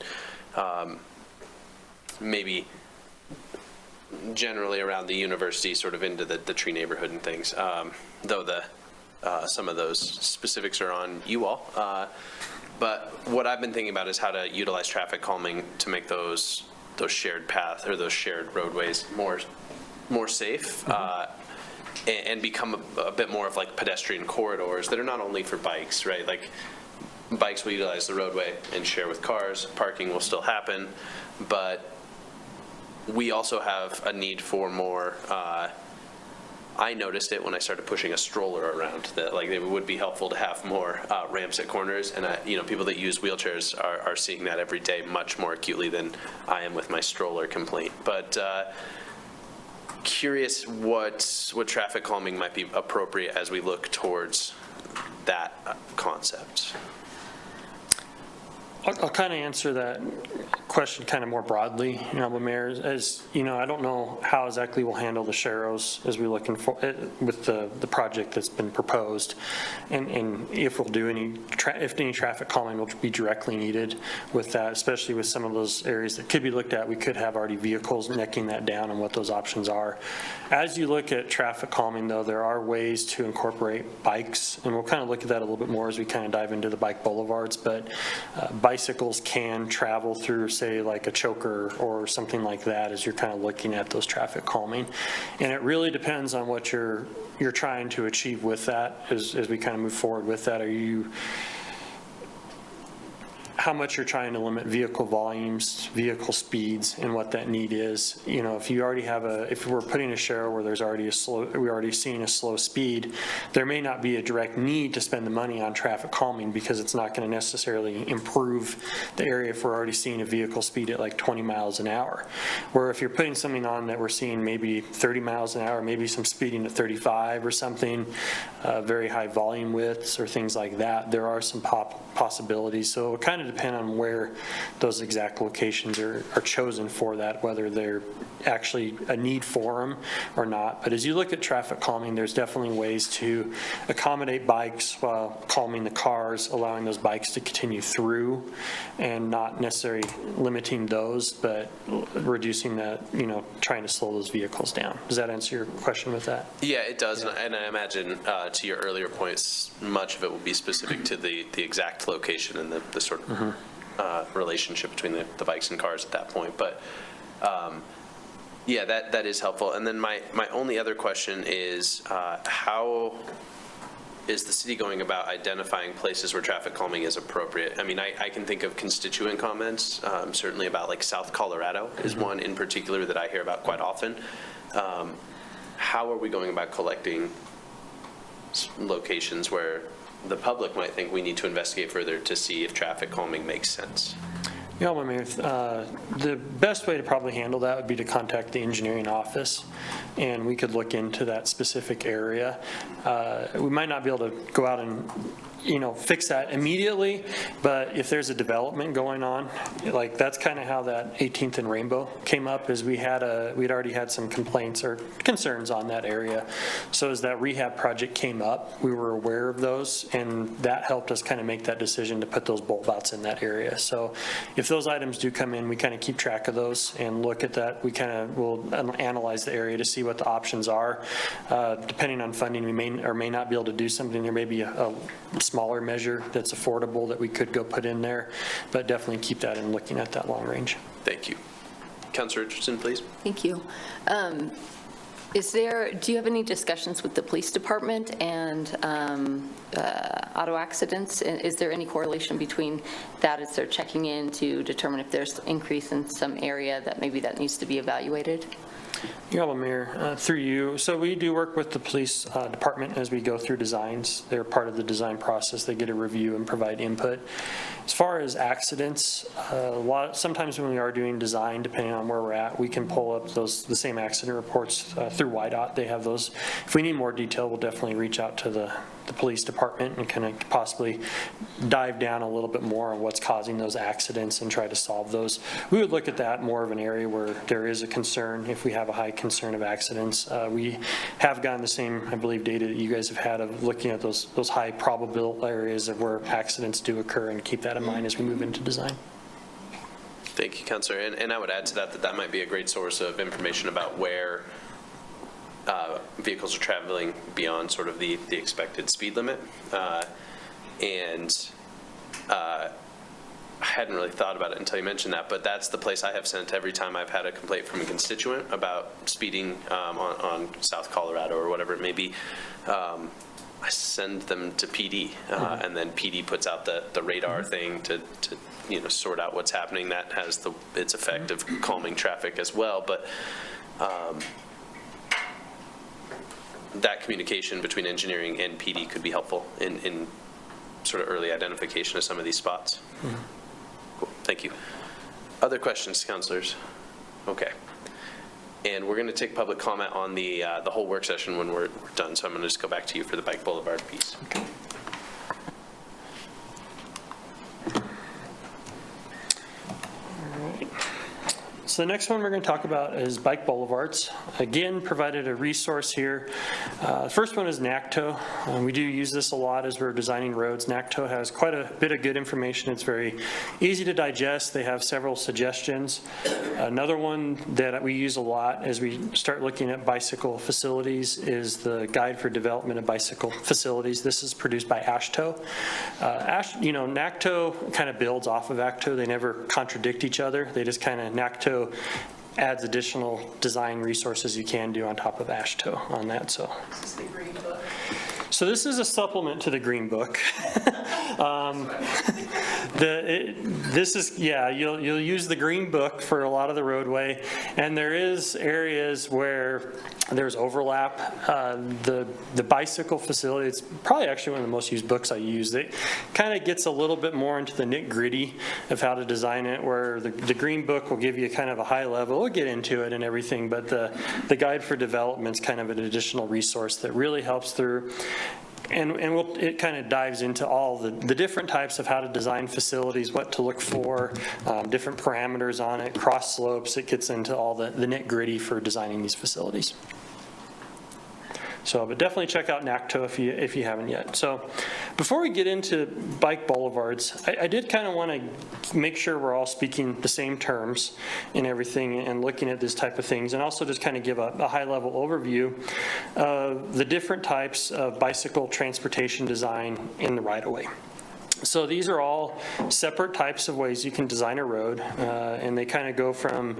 maybe generally around the university, sort of into the tree neighborhood and things, though some of those specifics are on you all. But what I've been thinking about is how to utilize traffic calming to make those shared paths or those shared roadways more safe and become a bit more of like pedestrian corridors that are not only for bikes, right? Like bikes will utilize the roadway and share with cars, parking will still happen, but we also have a need for more, I noticed it when I started pushing a stroller around, that like it would be helpful to have more ramps at corners, and people that use wheelchairs are seeing that every day much more acutely than I am with my stroller complaint. But curious what traffic calming might be appropriate as we look towards that concept. I'll kind of answer that question kind of more broadly, Honorable Mayor, as you know, I don't know how exactly we'll handle the Sharrows as we look with the project that's been proposed, and if we'll do if any traffic calming will be directly needed with that, especially with some of those areas that could be looked at. We could have already vehicles necking that down and what those options are. As you look at traffic calming, though, there are ways to incorporate bikes, and we'll kind of look at that a little bit more as we kind of dive into the bike boulevards, but bicycles can travel through, say, like a choker or something like that as you're kind of looking at those traffic calming. And it really depends on what you're trying to achieve with that as we kind of move forward with that. How much you're trying to limit vehicle volumes, vehicle speeds, and what that need is. If you already have if we're putting a Sharrow where there's already we're already seeing a slow speed, there may not be a direct need to spend the money on traffic calming because it's not going to necessarily improve the area if we're already seeing a vehicle speed at like 20 miles an hour. Where if you're putting something on that we're seeing maybe 30 miles an hour, maybe some speeding at 35 or something, very high volume widths or things like that, there are some possibilities. So it kind of depend on where those exact locations are chosen for that, whether they're actually a need for them or not. But as you look at traffic calming, there's definitely ways to accommodate bikes while calming the cars, allowing those bikes to continue through and not necessarily limiting those, but reducing that, trying to slow those vehicles down. Does that answer your question with that? Yeah, it does. Yeah. And I imagine to your earlier points, much of it will be specific to the exact location and the sort of relationship between the bikes and cars at that point. But yeah, that is helpful. And then my only other question is how is the city going about identifying places where traffic calming is appropriate? I mean, I can think of constituent comments, certainly about like South Colorado is one in particular that I hear about quite often. How are we going about collecting locations where the public might think we need to investigate further to see if traffic calming makes sense? Yeah, Mayor, the best way to probably handle that would be to contact the engineering office, and we could look into that specific area. We might not be able to go out and fix that immediately, but if there's a development going on, like that's kind of how that 18th and Rainbow came up, is we'd already had some complaints or concerns on that area. So as that rehab project came up, we were aware of those, and that helped us kind of make that decision to put those bulb outs in that area. So if those items do come in, we kind of keep track of those and look at that. We kind of will analyze the area to see what the options are. Depending on funding, we may or may not be able to do something. There may be a smaller measure that's affordable that we could go put in there, but definitely keep that in looking at that long range. Thank you. Councilor Richardson, please. Thank you. Do you have any discussions with the police department and auto accidents? Is there any correlation between that as they're checking in to determine if there's increase in some area that maybe that needs to be evaluated? Yeah, Mayor, through you. So we do work with the police department as we go through designs. They're part of the design process. They get a review and provide input. As far as accidents, sometimes when we are doing design, depending on where we're at, we can pull up the same accident reports through YDOT. They have those. If we need more detail, we'll definitely reach out to the the police department and kind of possibly dive down a little bit more on what's causing those accidents and try to solve those. We would look at that more of an area where there is a concern, if we have a high concern of accidents. We have gotten the same, I believe, data that you guys have had of looking at those high probable areas of where accidents do occur, and keep that in mind as we move into design. Thank you, Councilor. And I would add to that that might be a great source of information about where vehicles are traveling beyond sort of the expected speed limit. I hadn't really thought about it until you mentioned that, but that's the place I have sent every time I've had a complaint from a constituent about speeding on South Colorado or whatever it may be. I send them to PD, and then PD puts out the radar thing to sort out what's happening. That has its effect of calming traffic as well, but that communication between engineering and PD could be helpful in sort of early identification of some of these spots. Cool. Thank you. Other questions, councilors? Okay. And we're going to take public comment on the whole work session when we're done, so I'm going to just go back to you for the Bike Boulevard piece. Okay. All right. So the next one we're going to talk about is bike boulevards. Again, provided a resource here. The first one is NACTO. We do use this a lot as we're designing roads. NACTO has quite a bit of good information. It's very easy to digest. They have several suggestions. Another one that we use a lot as we start looking at bicycle facilities is the Guide for Development of Bicycle Facilities. This is produced by AASHTO. NACTO kind of builds off of ACTO. They never contradict each other. They just kind of, NACTO adds additional design resources you can do on top of AASHTO on that. So this is a supplement to the Green Book. You'll use the Green Book for a lot of the roadway, and there is areas where there's overlap. The bicycle facility, it's probably actually one of the most used books I use. It kind of gets a little bit more into the nitty-gritty of how to design it, where the Green Book will give you kind of a high level. We'll get into it and everything, but the Guide for Development is kind of an additional resource that really helps through. And it kind of dives into all the different types of how to design facilities, what to look for, different parameters on it, cross slopes. It gets into all the nit-gritty for designing these facilities. So, but definitely check out NACTO if you haven't yet. So before we get into bike boulevards, I did kind of want to make sure we're all speaking the same terms and everything and looking at this type of things, and also just kind of give a high-level overview of the different types of bicycle transportation design in the right-of-way. So these are all separate types of ways you can design a road, and they kind of go from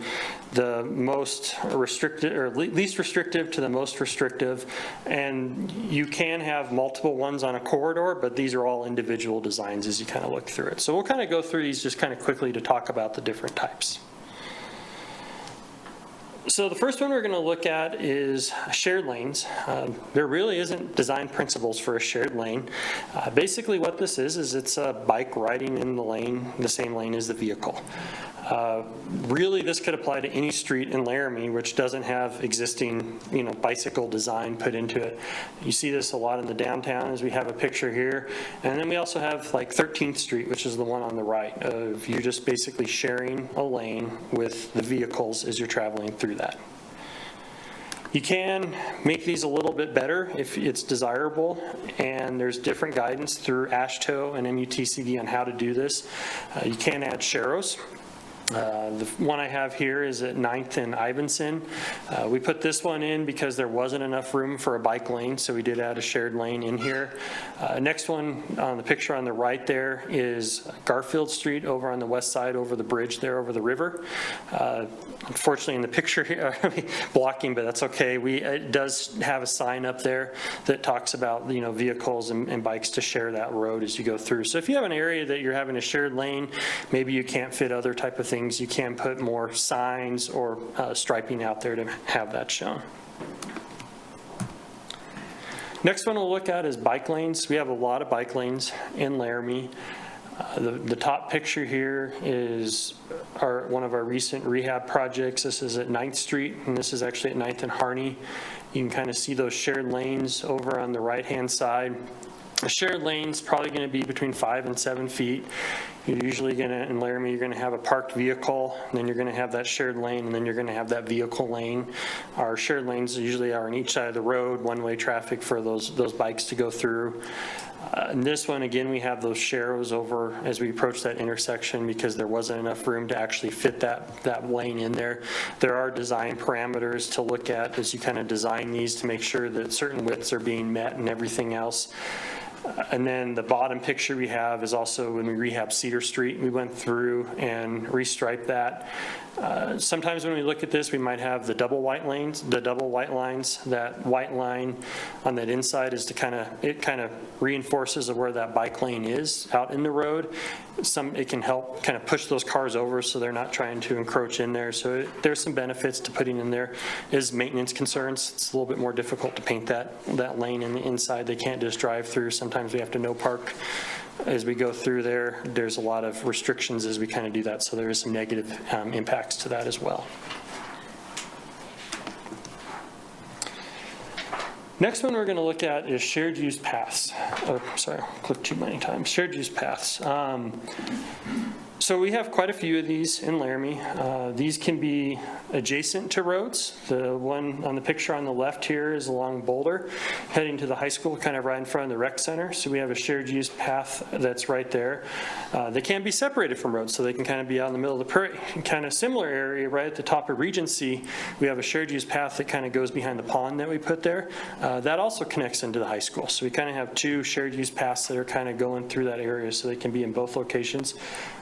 the most restricted or least restrictive to the most restrictive, and you can have multiple ones on a corridor, but these are all individual designs as you kind of look through it. So we'll kind of go through these just kind of quickly to talk about the different types. So the first one we're going to look at is shared lanes. There really isn't design principles for a shared lane. Basically what this is it's a bike riding in the same lane as the vehicle. Really, this could apply to any street in Laramie which doesn't have existing, bicycle design put into it. You see this a lot in the downtown, as we have a picture here, and then we also have like 13th Street, which is the one on the right. You're just basically sharing a lane with the vehicles as you're traveling through that. You can make these a little bit better if it's desirable, and there's different guidance through AASHTO and MUTCD on how to do this. You can add sharrows. The one I have here is at 9th and Ivinson. We put this one in because there wasn't enough room for a bike lane, so we did add a shared lane in here. Next one on the picture on the right there is Garfield Street over on the west side, over the bridge there, over the river. Unfortunately, in the picture here, blocking, but that's okay. It does have a sign up there that talks about vehicles and bikes to share that road as you go through. So if you have an area that you're having a shared lane, maybe you can't fit other type of things, you can put more signs or striping out there to have that shown. Next one we'll look at is bike lanes. We have a lot of bike lanes in Laramie. The top picture here is one of our recent rehab projects. This is at 9th Street, and this is actually at 9th and Harney You can kind of see those shared lanes over on the right-hand side. A shared lane's probably going to be between 5 and 7 feet. You're usually going to, in Laramie, you're going to have a parked vehicle, and then you're going to have that shared lane, and then you're going to have that vehicle lane. Our shared lanes usually are on each side of the road, one-way traffic for those bikes to go through. In this one, again, we have those sharrows over as we approach that intersection because there wasn't enough room to actually fit that lane in there. There are design parameters to look at as you kind of design these to make sure that certain widths are being met and everything else. And then the bottom picture we have is also when we rehabbed Cedar Street. We went through and restriped that. Sometimes when we look at this, we might have the double white lines. That white line on that inside is to kind of reinforces where that bike lane is out in the road. It can help kind of push those cars over so they're not trying to encroach in there. So there's some benefits to putting in there. Is maintenance concerns. It's a little bit more difficult to paint that lane in the inside. They can't just drive through. Sometimes we have to no park as we go through there. There's a lot of restrictions as we kind of do that. So there is some negative impacts to that as well. Next one we're going to look at is shared use paths. Oh, sorry, I clicked too many times. Shared use paths. So we have quite a few of these in Laramie. These can be adjacent to roads. The one on the picture on the left here is along Boulder, heading to the high school, kind of right in front of the rec center. So we have a shared use path that's right there. They can be separated from roads, so they can kind of be out in the middle of the prairie. Kind of similar area right at the top of Regency, we have a shared use path that kind of goes behind the pond that we put there. That also connects into the high school. So we kind of have two shared use paths that are kind of going through that area, so they can be in both locations.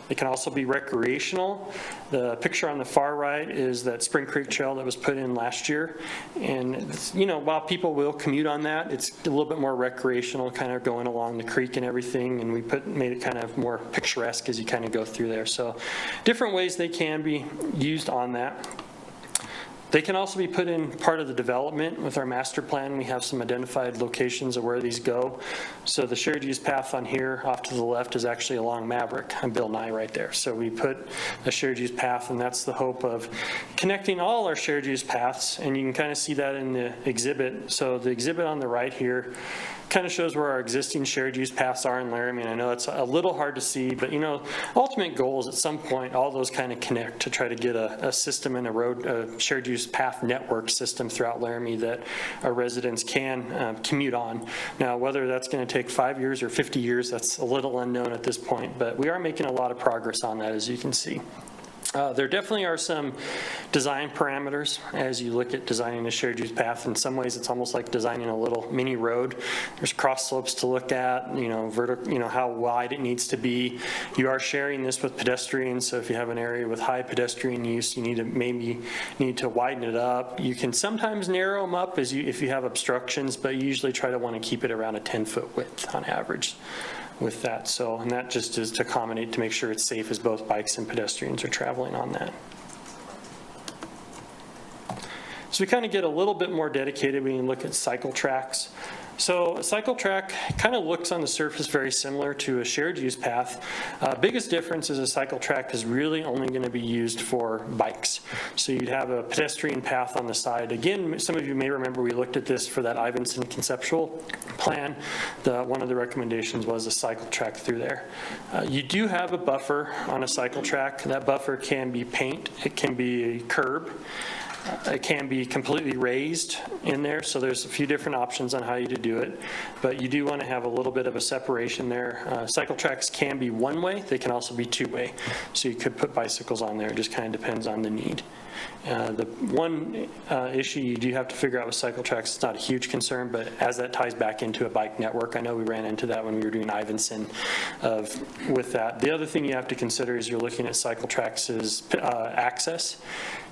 They can also be recreational. The picture on the far right is that Spring Creek Trail that was put in last year. And, while people will commute on that, it's a little bit more recreational, kind of going along the creek and everything. And we made it kind of more picturesque as you kind of go through there. So different ways they can be used on that. They can also be put in part of the development. With our master plan, we have some identified locations of where these go. So the shared use path on here off to the left is actually along Maverick and Bill Nye right there. So we put a shared use path, and that's the hope of connecting all our shared use paths. And you can kind of see that in the exhibit. So the exhibit on the right here kind of shows where our existing shared use paths are in Laramie. And I know it's a little hard to see, but ultimate goal is at some point all those kind of connect to try to get a system and a shared use path network system throughout Laramie that our residents can commute on. Now, whether that's going to take 5 years or 50 years, that's a little unknown at this point, but we are making a lot of progress on that, as you can see. There definitely are some design parameters as you look at designing a shared use path. In some ways, it's almost like designing a little mini road. There's cross slopes to look at, how wide it needs to be. You are sharing this with pedestrians, so if you have an area with high pedestrian use, you need to widen it up. You can sometimes narrow them up if you have obstructions, but you usually try to want to keep it around a 10-foot width on average with that. And that just is to accommodate to make sure it's safe as both bikes and pedestrians are traveling on that. So we kind of get a little bit more dedicated when you look at cycle tracks. So a cycle track kind of looks on the surface very similar to a shared use path. Biggest difference is a cycle track is really only going to be used for bikes. So you'd have a pedestrian path on the side. Again, some of you may remember we looked at this for that Ivinson conceptual plan. One of the recommendations was a cycle track through there. You do have a buffer on a cycle track. That buffer can be paint. It can be a curb. It can be completely raised in there, so there's a few different options on how you do it, but you do want to have a little bit of a separation there. Cycle tracks can be one-way, they can also be two-way, so you could put bicycles on there. It just kind of depends on the need. The one issue you do have to figure out with cycle tracks, it's not a huge concern, but as that ties back into a bike network, I know we ran into that when we were doing Ivinson with that. The other thing you have to consider as you're looking at cycle tracks is access.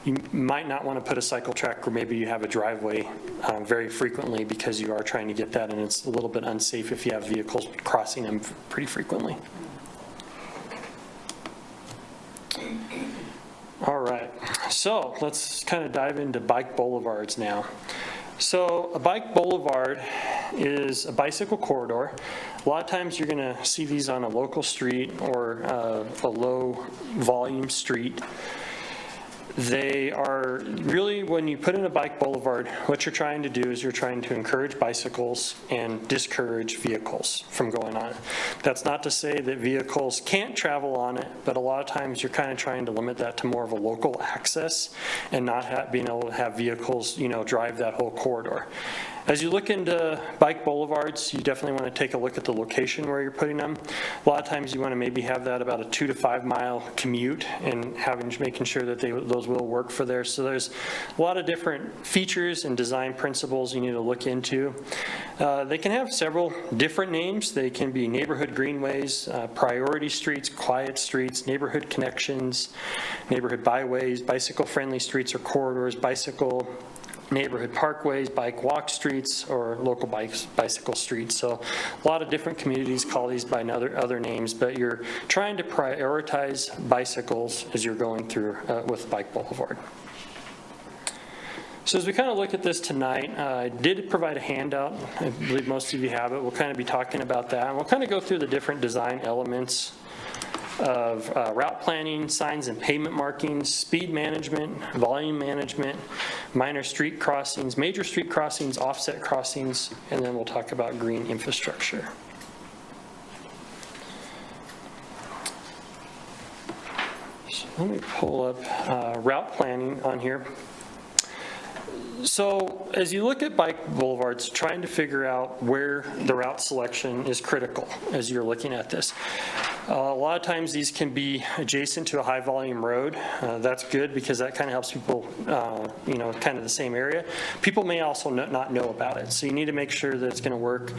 You might not want to put a cycle track where maybe you have a driveway very frequently because you are trying to get that, and it's a little bit unsafe if you have vehicles crossing them pretty frequently. All right, so let's kind of dive into bike boulevards now. So a bike boulevard is a bicycle corridor. A lot of times you're going to see these on a local street or a low volume street. They are really, when you put in a bike boulevard, what you're trying to do is you're trying to encourage bicycles and discourage vehicles from going on it. That's not to say that vehicles can't travel on it, but a lot of times you're kind of trying to limit that to more of a local access and not being able to have vehicles, drive that whole corridor. As you look into bike boulevards, you definitely want to take a look at the location where you're putting them. A lot of times you want to maybe have that about a 2 to 5 mile commute and making sure that those will work for there. So there's a lot of different features and design principles you need to look into. They can have several different names. They can be neighborhood greenways, priority streets, quiet streets, neighborhood connections, neighborhood byways, bicycle-friendly streets or corridors, bicycle neighborhood parkways, bike walk streets, or local bicycle streets. So a lot of different communities call these by other names, but you're trying to prioritize bicycles as you're going through with Bike Boulevard. So as we kind of look at this tonight, I did provide a handout. I believe most of you have it. We'll kind of be talking about that, and we'll kind of go through the different design elements of route planning, signs and pavement markings, speed management, volume management, minor street crossings, major street crossings, offset crossings, and then we'll talk about green infrastructure. So let me pull up route planning on here. So as you look at bike boulevards, trying to figure out where the route selection is critical as you're looking at this. A lot of times these can be adjacent to a high volume road. That's good because that kind of helps people, kind of the same area. People may also not know about it, so you need to make sure that it's going to work.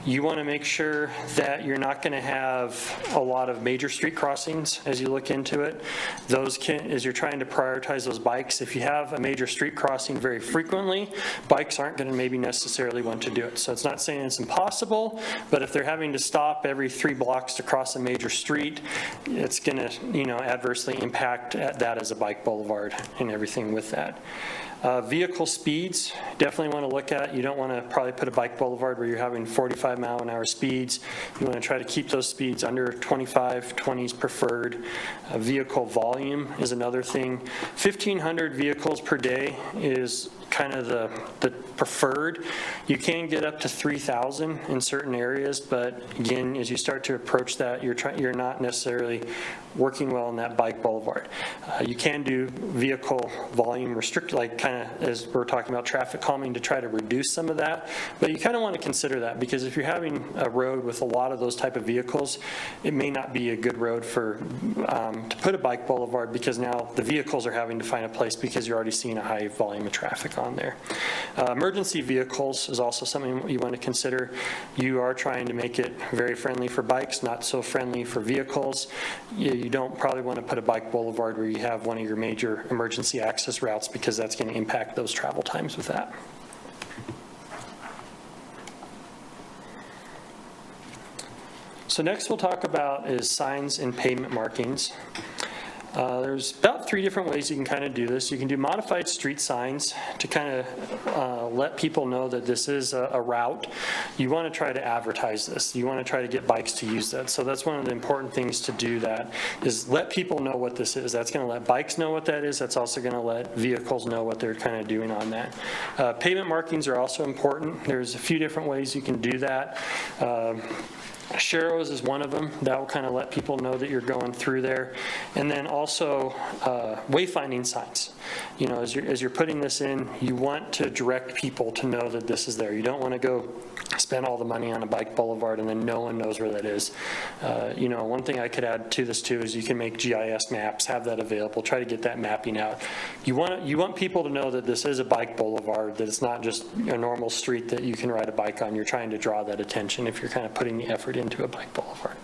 You want to make sure that you're not going to have a lot of major street crossings as you look into it. As you're trying to prioritize those bikes, if you have a major street crossing very frequently, bikes aren't going to maybe necessarily want to do it. So it's not saying it's impossible, but if they're having to stop every 3 blocks to cross a major street, it's going to, adversely impact that as a bike boulevard and everything with that. Vehicle speeds, definitely want to look at. You don't want to probably put a bike boulevard where you're having 45 mile an hour speeds. You want to try to keep those speeds under 25, 20 is preferred. Vehicle volume is another thing. 1,500 vehicles per day is kind of the preferred. You can get up to 3,000 in certain areas, but again, as you start to approach that, you're not necessarily working well in that bike boulevard. You can do vehicle volume restrict, like kind of as we're talking about traffic calming, to try to reduce some of that, but you kind of want to consider that, because if you're having a road with a lot of those type of vehicles, it may not be a good road for to put a bike boulevard, because now the vehicles are having to find a place because you're already seeing a high volume of traffic on there. Emergency vehicles is also something you want to consider. You are trying to make it very friendly for bikes, not so friendly for vehicles. You don't probably want to put a bike boulevard where you have one of your major emergency access routes, because that's going to impact those travel times with that. So next we'll talk about is signs and pavement markings. There's about 3 different ways you can kind of do this. You can do modified street signs to kind of let people know that this is a route. You want to try to advertise this. You want to try to get bikes to use that. So that's one of the important things to do, that is let people know what this is. That's going to let bikes know what that is. That's also going to let vehicles know what they're kind of doing on that. Pavement markings are also important. There's a few different ways you can do that. Sharrows is one of them. That will kind of let people know that you're going through there. And then also wayfinding signs. As you're putting this in, you want to direct people to know that this is there. You don't want to go spend all the money on a bike boulevard and then no one knows where that is. One thing I could add to this too is you can make GIS maps, have that available, try to get that mapping out. You want people to know that this is a bike boulevard, that it's not just a normal street that you can ride a bike on. You're trying to draw that attention if you're kind of putting the effort into a bike boulevard.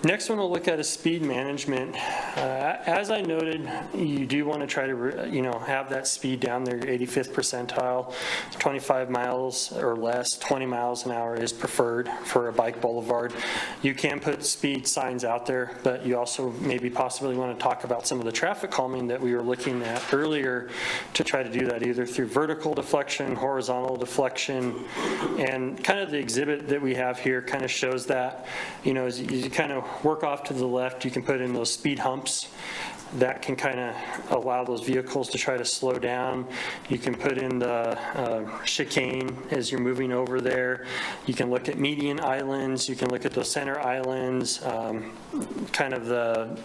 Next one we'll look at is speed management. As I noted, you do want to try to, have that speed down there, your 85th percentile, 25 miles or less, 20 miles an hour is preferred for a bike boulevard. You can put speed signs out there, but you also maybe possibly want to talk about some of the traffic calming that we were looking at earlier to try to do that either through vertical deflection, horizontal deflection, and kind of the exhibit that we have here kind of shows that, as you kind of work off to the left, you can put in those speed humps that can kind of allow those vehicles to try to slow down. You can put in the chicane as you're moving over there. You can look at median islands. You can look at those center islands, kind of the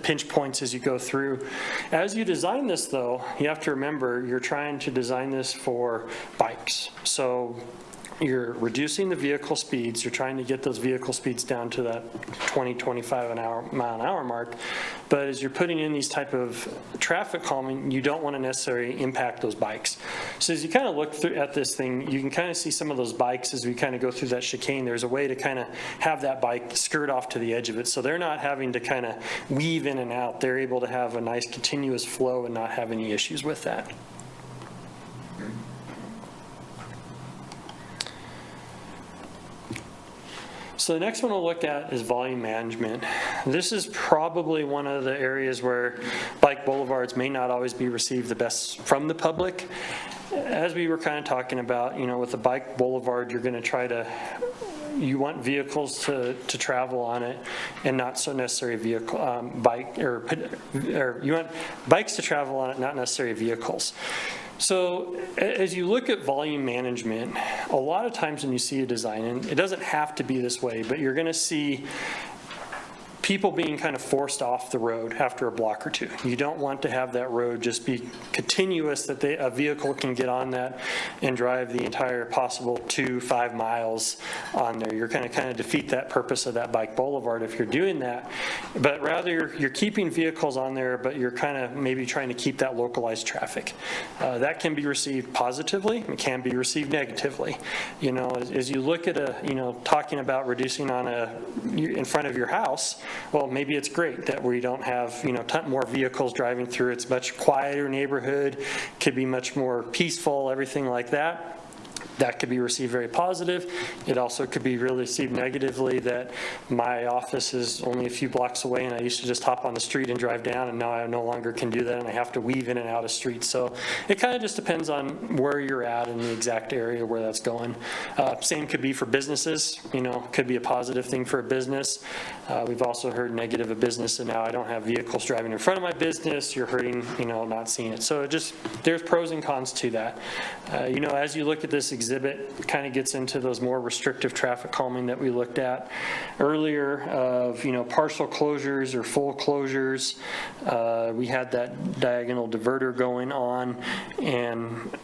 pinch points as you go through. As you design this, though, you have to remember you're trying to design this for bikes. So you're reducing the vehicle speeds. You're trying to get those vehicle speeds down to that 20, 25 mile an hour mark. But as you're putting in these type of traffic calming, you don't want to necessarily impact those bikes. So as you kind of look at this thing, you can kind of see some of those bikes as we kind of go through that chicane. There's a way to kind of have that bike skirt off to the edge of it. So they're not having to kind of weave in and out. They're able to have a nice continuous flow and not have any issues with that. So the next one we'll look at is volume management. This is probably one of the areas where bike boulevards may not always be received the best from the public. As we were kind of talking about, with a bike boulevard, you're going to you want vehicles to travel on it and not so necessary vehicle, or you want bikes to travel on it, not necessarily vehicles. So as you look at volume management, a lot of times when you see a design, and it doesn't have to be this way, but you're going to see people being kind of forced off the road after a block or two. You don't want to have that road just be continuous, that a vehicle can get on that and drive the entire possible 2-5 miles on there. You're going to kind of defeat that purpose of that bike boulevard if you're doing that. But rather, you're keeping vehicles on there, but you're kind of maybe trying to keep that localized traffic. That can be received positively. It can be received negatively. As you look at talking about reducing on in front of your house, well, maybe it's great that we don't have, ton more vehicles driving through. It's much quieter neighborhood, could be much more peaceful, everything like that. That could be received very positive. It also could be really received negatively that my office is only a few blocks away and I used to just hop on the street and drive down, and now I no longer can do that and I have to weave in and out of streets. So it kind of just depends on where you're at in the exact area where that's going. Same could be for businesses, could be a positive thing for a business. We've also heard negative of business, and now I don't have vehicles driving in front of my business. You're hurting, not seeing it. So there's pros and cons to that. As you look at this exhibit, kind of gets into those more restrictive traffic calming that we looked at earlier of, partial closures or full closures. We had that diagonal diverter going on, and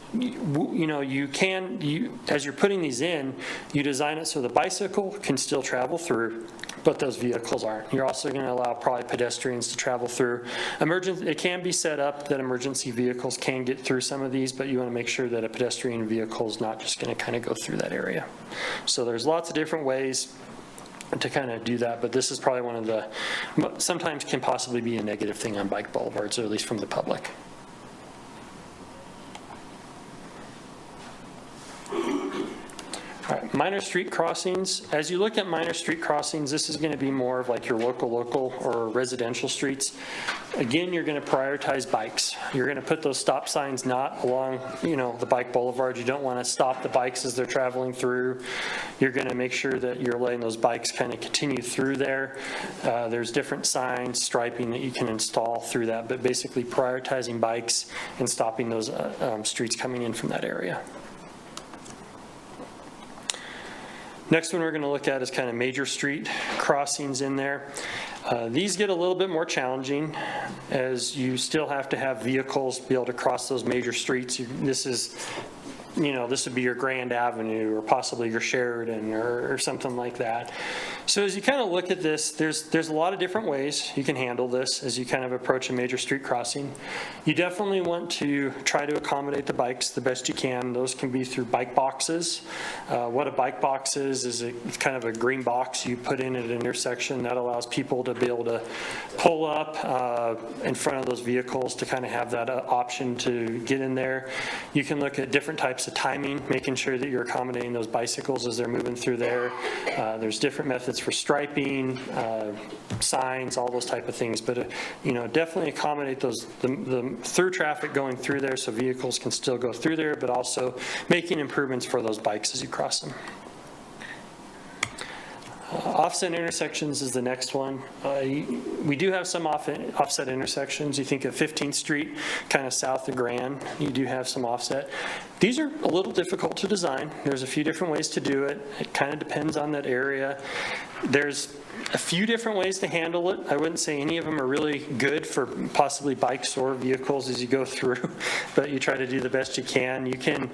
as you're putting these in, you design it so the bicycle can still travel through, but those vehicles aren't. You're also going to allow probably pedestrians to travel through. It can be set up that emergency vehicles can get through some of these, but you want to make sure that a pedestrian vehicle is not just going to kind of go through that area. So there's lots of different ways to kind of do that, but this is probably one of the, sometimes can possibly be a negative thing on bike boulevards, or at least from the public. All right, minor street crossings. As you look at minor street crossings, this is going to be more of like your local or residential streets. Again, you're going to prioritize bikes. You're going to put those stop signs not along, the bike boulevard. You don't want to stop the bikes as they're traveling through. You're going to make sure that you're letting those bikes kind of continue through there. There's different signs, striping that you can install through that, but basically prioritizing bikes and stopping those streets coming in from that area. Next one we're going to look at is kind of major street crossings in there. These get a little bit more challenging as you still have to have vehicles be able to cross those major streets. This is this would be your Grand Avenue or possibly your Sheridan or something like that. So as you kind of look at this, there's a lot of different ways you can handle this as you kind of approach a major street crossing. You definitely want to try to accommodate the bikes the best you can. Those can be through bike boxes. What a bike box is it's kind of a green box you put in at an intersection that allows people to be able to pull up in front of those vehicles to kind of have that option to get in there. You can look at different types of timing, making sure that you're accommodating those bicycles as they're moving through there. There's different methods for striping, signs, all those type of things, but definitely accommodate those the through traffic going through there so vehicles can still go through there, but also making improvements for those bikes as you cross them. Offset intersections is the next one. We do have some offset intersections. You think of 15th Street, kind of south of Grand, you do have some offset. These are a little difficult to design. There's a few different ways to do it. It kind of depends on that area. There's a few different ways to handle it. I wouldn't say any of them are really good for possibly bikes or vehicles as you go through, but you try to do the best you can. You can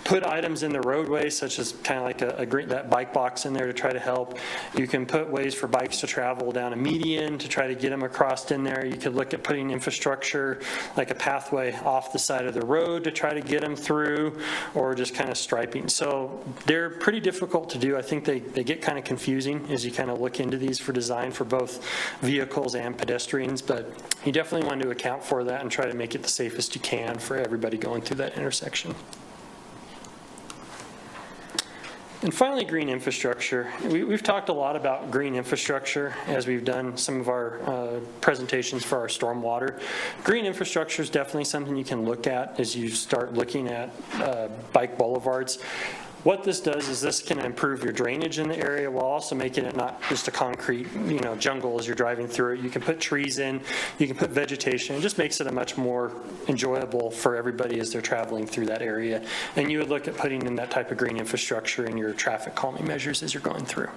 put items in the roadway, such as kind of like that bike box in there to try to help. You can put ways for bikes to travel down a median to try to get them across in there. You could look at putting infrastructure like a pathway off the side of the road to try to get them through, or just kind of striping. So they're pretty difficult to do. I think they get kind of confusing as you kind of look into these for design for both vehicles and pedestrians, but you definitely want to account for that and try to make it the safest you can for everybody going through that intersection. And finally, green infrastructure. We've talked a lot about green infrastructure as we've done some of our presentations for our stormwater. Green infrastructure is definitely something you can look at as you start looking at bike boulevards. What this does is this can improve your drainage in the area while also making it not just a concrete, jungle as you're driving through it. You can put trees in, you can put vegetation. It just makes it a much more enjoyable for everybody as they're traveling through that area. And you would look at putting in that type of green infrastructure in your traffic calming measures as you're going through.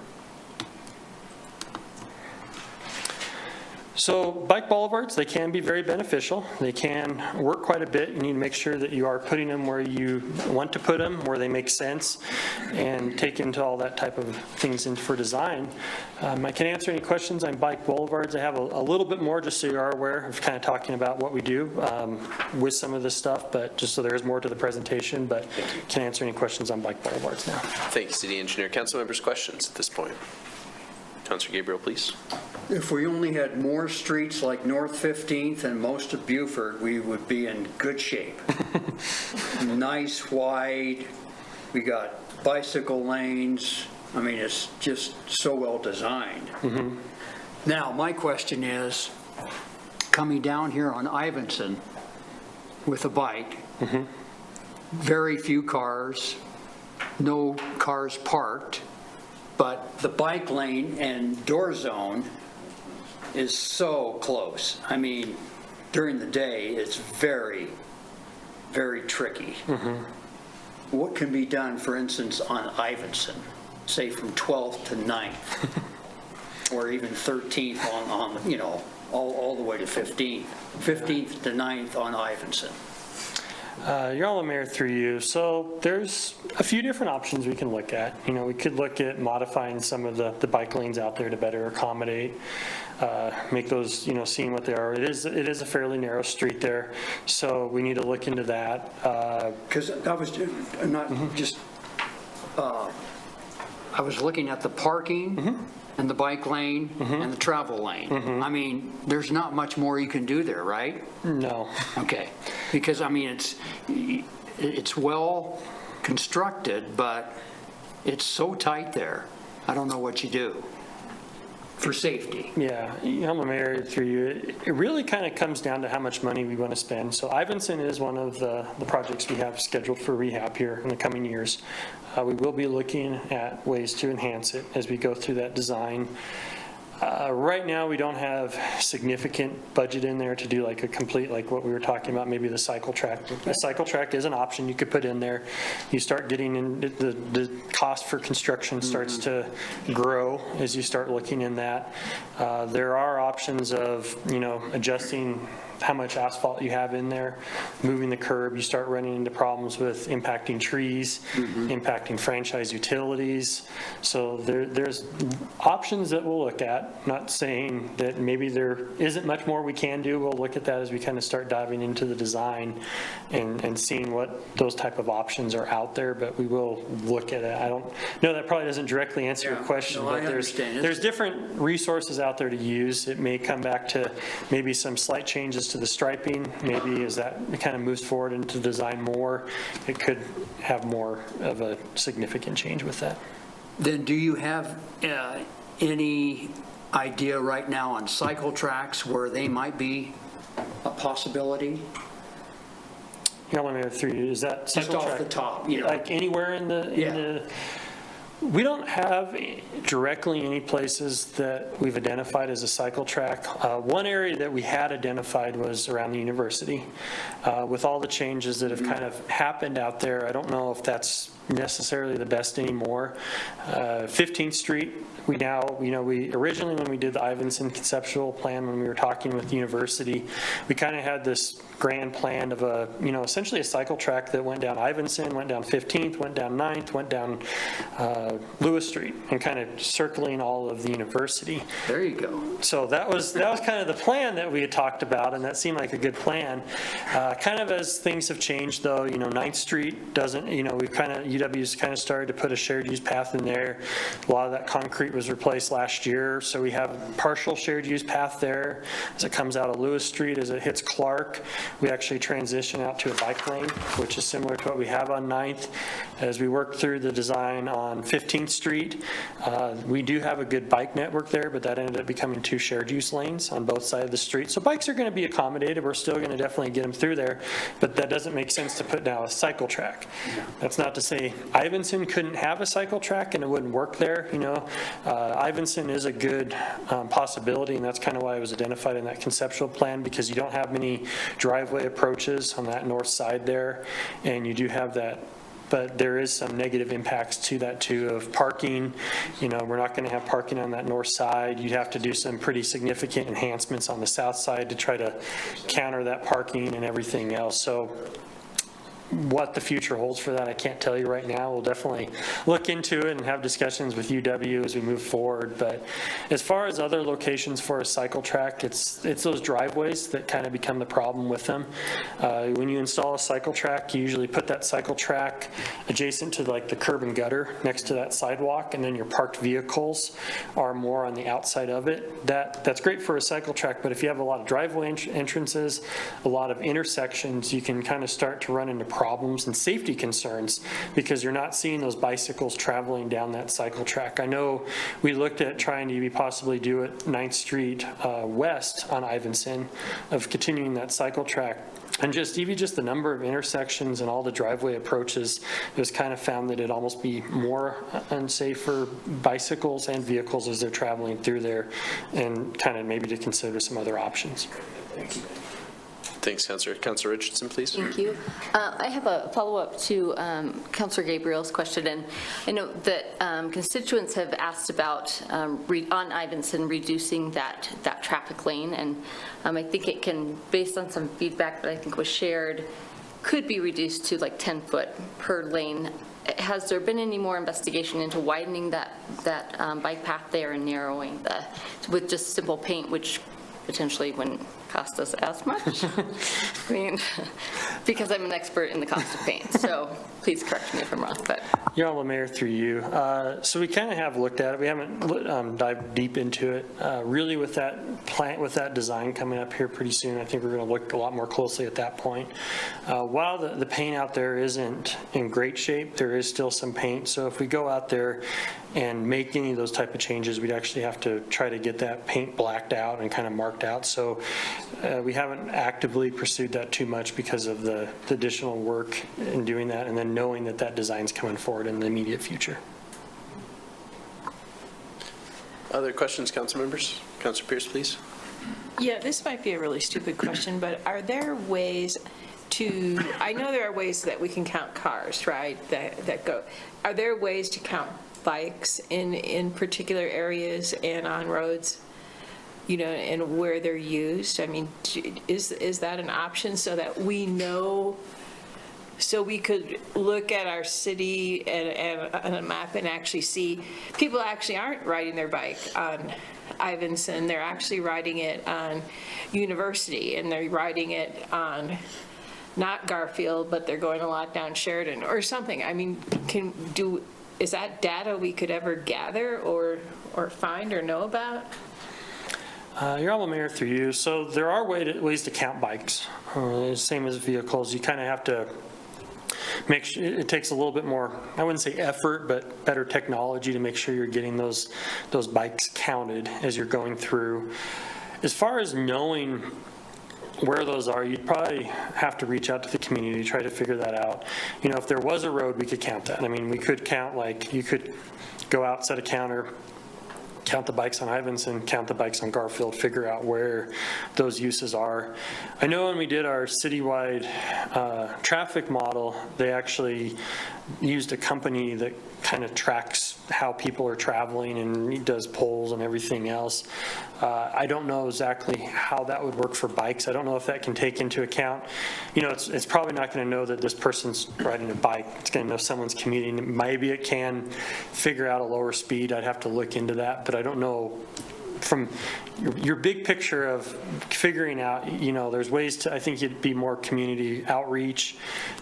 So bike boulevards, they can be very beneficial. They can work quite a bit. You need to make sure that you are putting them where you want to put them, where they make sense, and take into all that type of things in for design. I can answer any questions on bike boulevards. I have a little bit more just so you are aware of kind of talking about what we do with some of this stuff, but just so there is more to the presentation, but can answer any questions on bike boulevards now. Thank you, City Engineer. Council members' questions at this point. Councilor Gabriel, please. If we only had more streets like North 15th and most of Beaufort, we would be in good shape. Nice, wide, we got bicycle lanes. I mean, it's just so well designed. Mm-hmm. Now, my question is, coming down here on Ivinson with a bike, mm-hmm. very few cars, no cars parked, but the bike lane and door zone is so close. I mean, during the day, it's very, very tricky. Mm-hmm. What can be done, for instance, on Ivinson, say from 12th to 9th, or even 13th on all the way to 15th, 15th to 9th on Ivinson? Your Alma Mayor, through you. So there's a few different options we can look at. We could look at modifying some of the bike lanes out there to better accommodate, make those, seeing what they are. It is a fairly narrow street there, so we need to look into that. Because I was not mm-hmm. just, I was looking at the parking mm-hmm. and the bike lane mm-hmm. and the travel lane. Mm-hmm. I mean, there's not much more you can do there, right? No. Okay. Because, I mean, it's well constructed, but it's so tight there. I don't know what you do for safety. Yeah, I'm a mayor through you. It really kind of comes down to how much money we want to spend. So Ivinson is one of the projects we have scheduled for rehab here in the coming years. We will be looking at ways to enhance it as we go through that design. Right now, we don't have significant budget in there to do like a complete, like what we were talking about, maybe the cycle track. The cycle track is an option you could put in there. You start getting in, the cost for construction starts to grow as you start looking in that. There are options of, adjusting how much asphalt you have in there. Moving the curb, you start running into problems with impacting trees, impacting franchise utilities. So there's options that we'll look at. Not saying that maybe there isn't much more we can do. We'll look at that as we kind of start diving into the design and seeing what those type of options are out there, but we will look at it. I don't know, that probably doesn't directly answer your question, no, I but understand. there's different resources out there to use. It may come back to maybe some slight changes to the striping. Maybe as that kind of moves forward into design more, it could have more of a significant change with that. Then do you have any idea right now on cycle tracks where they might be a possibility? Yeah, let me go through. Is that Just cycle off track? the top, you know? Like anywhere in the, Yeah. we don't have directly any places that we've identified as a cycle track. One area that we had identified was around the university. With all the changes that have kind of happened out there, I don't know if that's necessarily the best anymore. 15th Street, we now, we originally, when we did the Ivinson conceptual plan, when we were talking with the university, we kind of had this grand plan of a, essentially a cycle track that went down Ivinson, went down 15th, went down 9th, went down Lewis Street, and kind of circling all of the university. There you go. So that was kind of the plan that we had talked about, and that seemed like a good plan. Kind of as things have changed, though, 9th Street doesn't, UW's kind of started to put a shared use path in there. A lot of that concrete was replaced last year, so we have partial shared use path there. As it comes out of Lewis Street, as it hits Clark, we actually transition out to a bike lane, which is similar to what we have on 9th. As we work through the design on 15th Street, we do have a good bike network there, but that ended up becoming 2 shared use lanes on both sides of the street. So bikes are going to be accommodated. We're still going to definitely get them through there, but that doesn't make sense to put down a cycle track. That's not to say Ivinson couldn't have a cycle track and it wouldn't work there. Ivinson is a good possibility, and that's kind of why it was identified in that conceptual plan, because you don't have many driveway approaches on that north side there, and you do have that. But there is some negative impacts to that too, of parking. We're not going to have parking on that north side. You'd have to do some pretty significant enhancements on the south side to try to counter that parking and everything else. So what the future holds for that, I can't tell you right now. We'll definitely look into it and have discussions with UW as we move forward. But as far as other locations for a cycle track, it's those driveways that kind of become the problem with them. When you install a cycle track, you usually put that cycle track adjacent to like the curb and gutter next to that sidewalk, and then your parked vehicles are more on the outside of it. That's great for a cycle track, but if you have a lot of driveway entrances, a lot of intersections, you can kind of start to run into problems and safety concerns because you're not seeing those bicycles traveling down that cycle track. I know we looked at trying to possibly do it 9th Street west on Ivinson, of continuing that cycle track. And even just the number of intersections and all the driveway approaches, it was kind of found that it'd almost be more unsafe for bicycles and vehicles as they're traveling through there, and kind of maybe to consider some other options. Thank you. Thanks, Councilor. Councilor Richardson, please. Thank you. I have a follow-up to Councilor Gabriel's question, and I know that constituents have asked about on Ivinson reducing that traffic lane, and I think it can, based on some feedback that I think was shared, could be reduced to like 10 foot per lane. Has there been any more investigation into widening that bike path there and narrowing with just simple paint, which potentially wouldn't cost us as much? I mean, because I'm an expert in the cost of paint, so please correct me if I'm wrong. But Your Honorable Mayor, through you. So we kind of have looked at it. We haven't dived deep into it. Really, with that plant, with that design coming up here pretty soon, I think we're going to look a lot more closely at that point. While the paint out there isn't in great shape, there is still some paint. So if we go out there and make any of those type of changes, we'd actually have to try to get that paint blacked out and kind of marked out. So we haven't actively pursued that too much because of the additional work in doing that, and then knowing that design's coming forward in the immediate future. Other questions, council members? Councilor Pierce, please. Yeah, this might be a really stupid question, but are there ways to, I know there are ways that we can count cars, right, that go. Are there ways to count bikes in particular areas and on roads? and where they're used? I mean, is that an option so that we know, so we could look at our city and on a map and actually see, people actually aren't riding their bike on Ivinson, they're actually riding it on University, and they're riding it on not Garfield, but they're going a lot down Sheridan or something. I mean, is that data we could ever gather or find or know about? Your alma mater through you. So there are ways to count bikes, same as vehicles. You kind of have to make sure, it takes a little bit more, I wouldn't say effort, but better technology to make sure you're getting those bikes counted as you're going through. As far as knowing where those are, you'd probably have to reach out to the community to try to figure that out. If there was a road, we could count that. I mean, we could count, like, you could go out, set a counter, count the bikes on Ivinson, count the bikes on Garfield, figure out where those uses are. I know when we did our citywide traffic model, they actually used a company that kind of tracks how people are traveling and does polls and everything else. I don't know exactly how that would work for bikes. I don't know if that can take into account, it's probably not going to know that this person's riding a bike. It's going to know someone's commuting. Maybe it can figure out a lower speed. I'd have to look into that, but I don't know from your big picture of figuring out, there's ways to, I think it'd be more community outreach,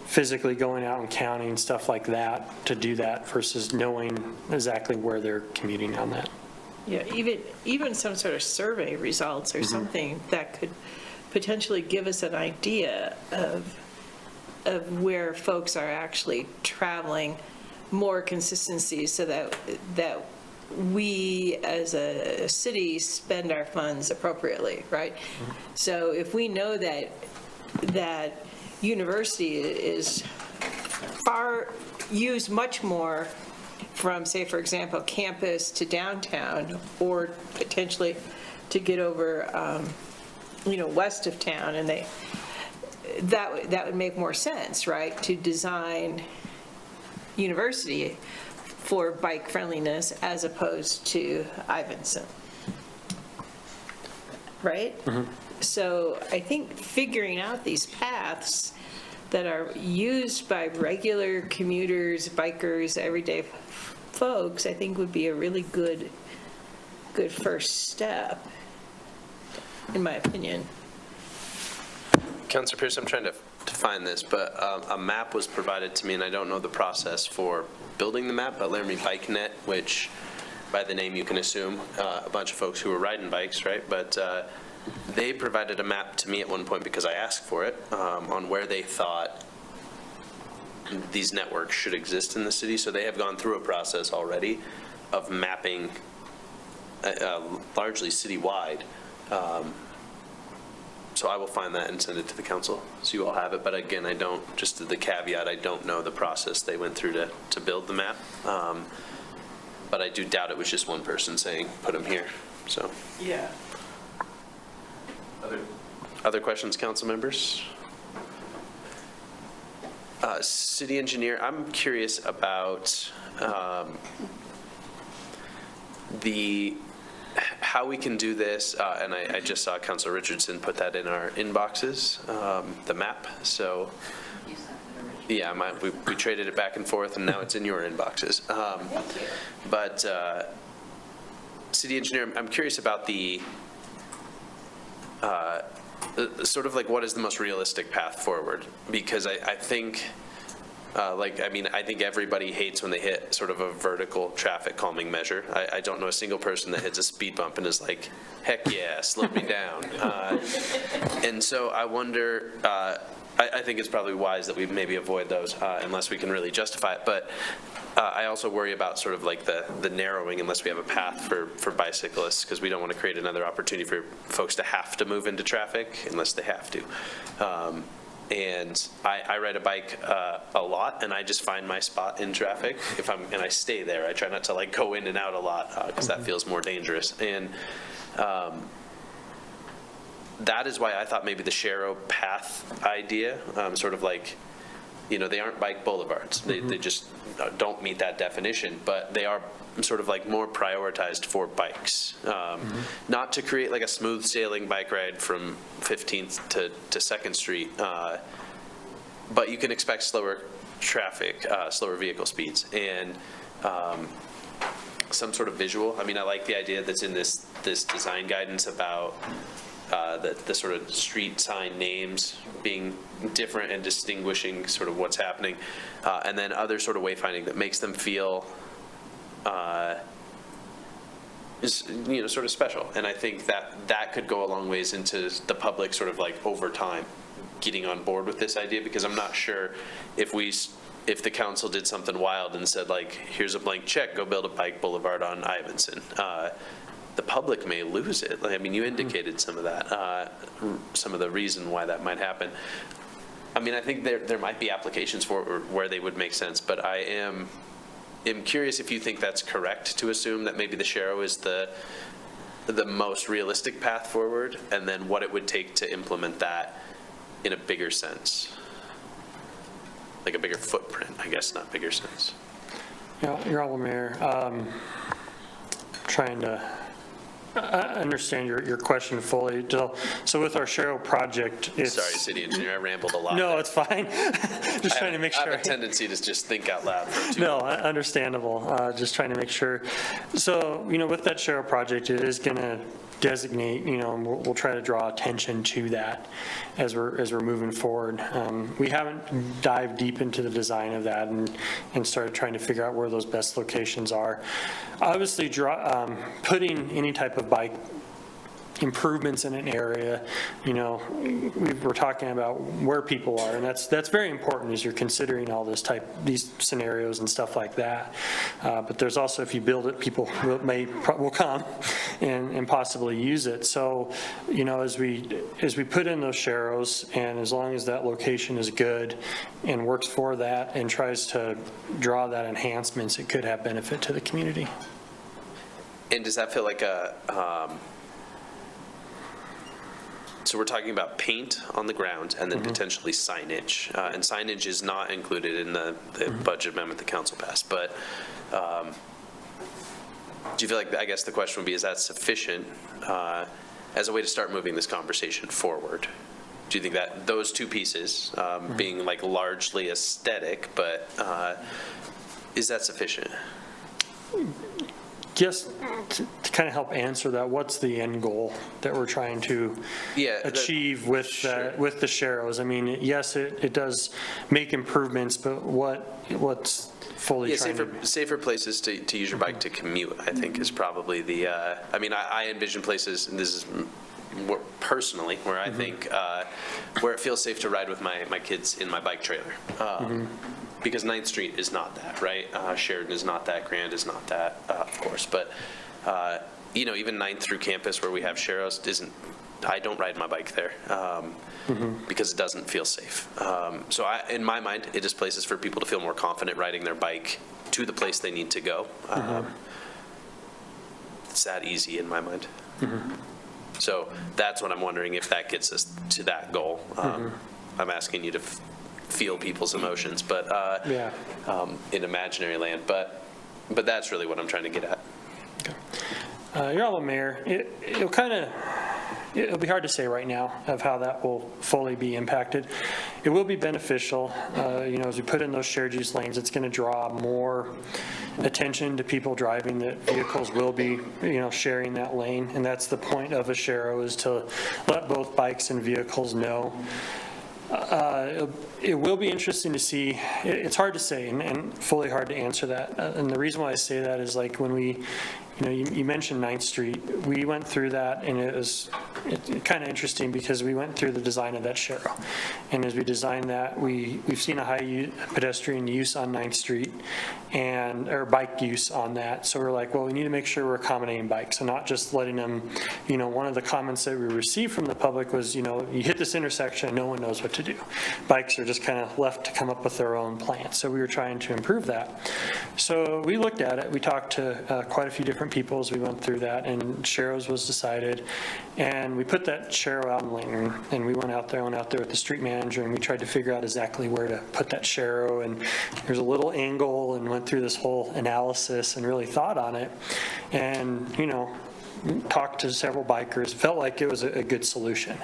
physically going out and counting, stuff like that, to do that versus knowing exactly where they're commuting on that. Yeah, even some sort of survey results or something that could potentially give us an idea of where folks are actually traveling, more consistency, so that we as a city spend our funds appropriately, right? So if we know that University is used much more from, say, for example, campus to downtown, or potentially to get over, west of town, and that would make more sense, right? To design University for bike friendliness as opposed to Ivinson, right? Mm-hmm. So I think figuring out these paths that are used by regular commuters, bikers, everyday folks, I think would be a really good first step, in my opinion. Councilor Pierce, I'm trying to find this, but a map was provided to me, and I don't know the process for building the map, but Laramie Bike Net, which by the name you can assume a bunch of folks who were riding bikes, right? But they provided a map to me at one point because I asked for it on where they thought these networks should exist in the city. So they have gone through a process already of mapping largely citywide. So I will find that and send it to the council so you all have it. But again, I don't, just the caveat, I don't know the process they went through to build the map. But I do doubt it was just one person saying, put them here, so. Yeah. Other questions, council members? City engineer, I'm curious about how we can do this, and I just saw Councilor Richardson put that in our inboxes, the map, so. Yeah, we traded it back and forth, and now it's in your inboxes. But city engineer, I'm curious about the sort of like what is the most realistic path forward? Because I think, I think everybody hates when they hit sort of a vertical traffic calming measure. I don't know a single person that hits a speed bump and is like, heck yeah, slow me down. And so I wonder, I think it's probably wise that we maybe avoid those unless we can really justify it. But I also worry about sort of like the narrowing unless we have a path for bicyclists, because we don't want to create another opportunity for folks to have to move into traffic unless they have to. And I ride a bike a lot, and I just find my spot in traffic and I stay there. I try not to like go in and out a lot because that feels more dangerous. And that is why I thought maybe the Sharrow path idea, sort of like they aren't bike boulevards. They just don't meet that definition, but they are sort of like more prioritized for bikes. Not to create like a smooth sailing bike ride from 15th to 2nd Street, but you can expect slower traffic, slower vehicle speeds, and some sort of visual. I mean, I like the idea that's in this design guidance about the sort of street sign names being different and distinguishing sort of what's happening, and then other sort of wayfinding that makes them feel is sort of special. And I think that could go a long ways into the public sort of like over time getting on board with this idea, because I'm not sure if the council did something wild and said like, here's a blank check, go build a bike boulevard on Ivinson. The public may lose it. I mean, you indicated some of that, some of the reason why that might happen. I mean, I think there might be applications for where they would make sense, but I am curious if you think that's correct to assume that maybe the Sharrow is the most realistic path forward, and then what it would take to implement that in a bigger sense, like a bigger footprint, I guess, not bigger sense. Yeah, Your Honorable Mayor, trying to understand your question fully. So with our Sharrow project, it's... Sorry, City Engineer, I rambled a lot. No, there. it's fine. Just trying to make sure. I have a tendency to just think out loud for too No, long. understandable. Just trying to make sure. So, with that Sharrow project, it is going to designate, and we'll try to draw attention to that as we're moving forward. We haven't dived deep into the design of that and started trying to figure out where those best locations are. Obviously, putting any type of bike improvements in an area, we're talking about where people are, and that's very important as you're considering all these scenarios and stuff like that. But there's also, if you build it, people will come and possibly use it. So, as we put in those Sharrows, and as long as that location is good and works for that and tries to draw that enhancements, it could have benefit to the community. And does that feel like so we're talking about paint on the ground and then potentially signage. And signage is not included in the budget amendment the council passed. But do you feel like, I guess the question would be, is that sufficient as a way to start moving this conversation forward? Do you think that those two pieces, being like largely aesthetic, but is that sufficient? Just to kind of help answer that, what's the end goal that we're trying to achieve with the Sharrows? I mean, yes, it does make improvements, but what's fully trying to... Safer places to use your bike to commute, I think, is probably the, I mean, I envision places, and this is personally where I think, where it feels safe to ride with my kids in my bike trailer. Because 9th Street is not that, right? Sheridan is not that, Grand is not that, of course. But, even 9th through campus where we have Sharrows I don't ride my bike there because it doesn't feel safe. So in my mind, it is places for people to feel more confident riding their bike to the place they need to go. It's that easy in my mind. So that's what I'm wondering, if that gets us to that goal. I'm asking you to feel people's emotions, but in imaginary land. But that's really what I'm trying to get at. Okay. Your Honorable Mayor, it'll be hard to say right now of how that will fully be impacted. It will be beneficial, as we put in those shared use lanes, it's going to draw more attention to people driving, that vehicles will be, sharing that lane. And that's the point of a Sharrow, is to let both bikes and vehicles know. It will be interesting to see. It's hard to say and fully hard to answer that. And the reason why I say that is, like, when we, you mentioned 9th Street. We went through that, and it was kind of interesting because we went through the design of that Sharrow. And as we designed that, we've seen a high pedestrian use on 9th Street or bike use on that. So we're like, well, we need to make sure we're accommodating bikes and not just letting them, one of the comments that we received from the public was, you hit this intersection and no one knows what to do. Bikes are just kind of left to come up with their own plan. So we were trying to improve that. So we looked at it. We talked to quite a few different different people as we went through that, and Sharrow's was decided. And we put that Sharrow out in Lantern, and we went out there with the street manager, and we tried to figure out exactly where to put that Sharrow, and there's a little angle, and went through this whole analysis and really thought on it. And, talked to several bikers, felt like it was a good solution.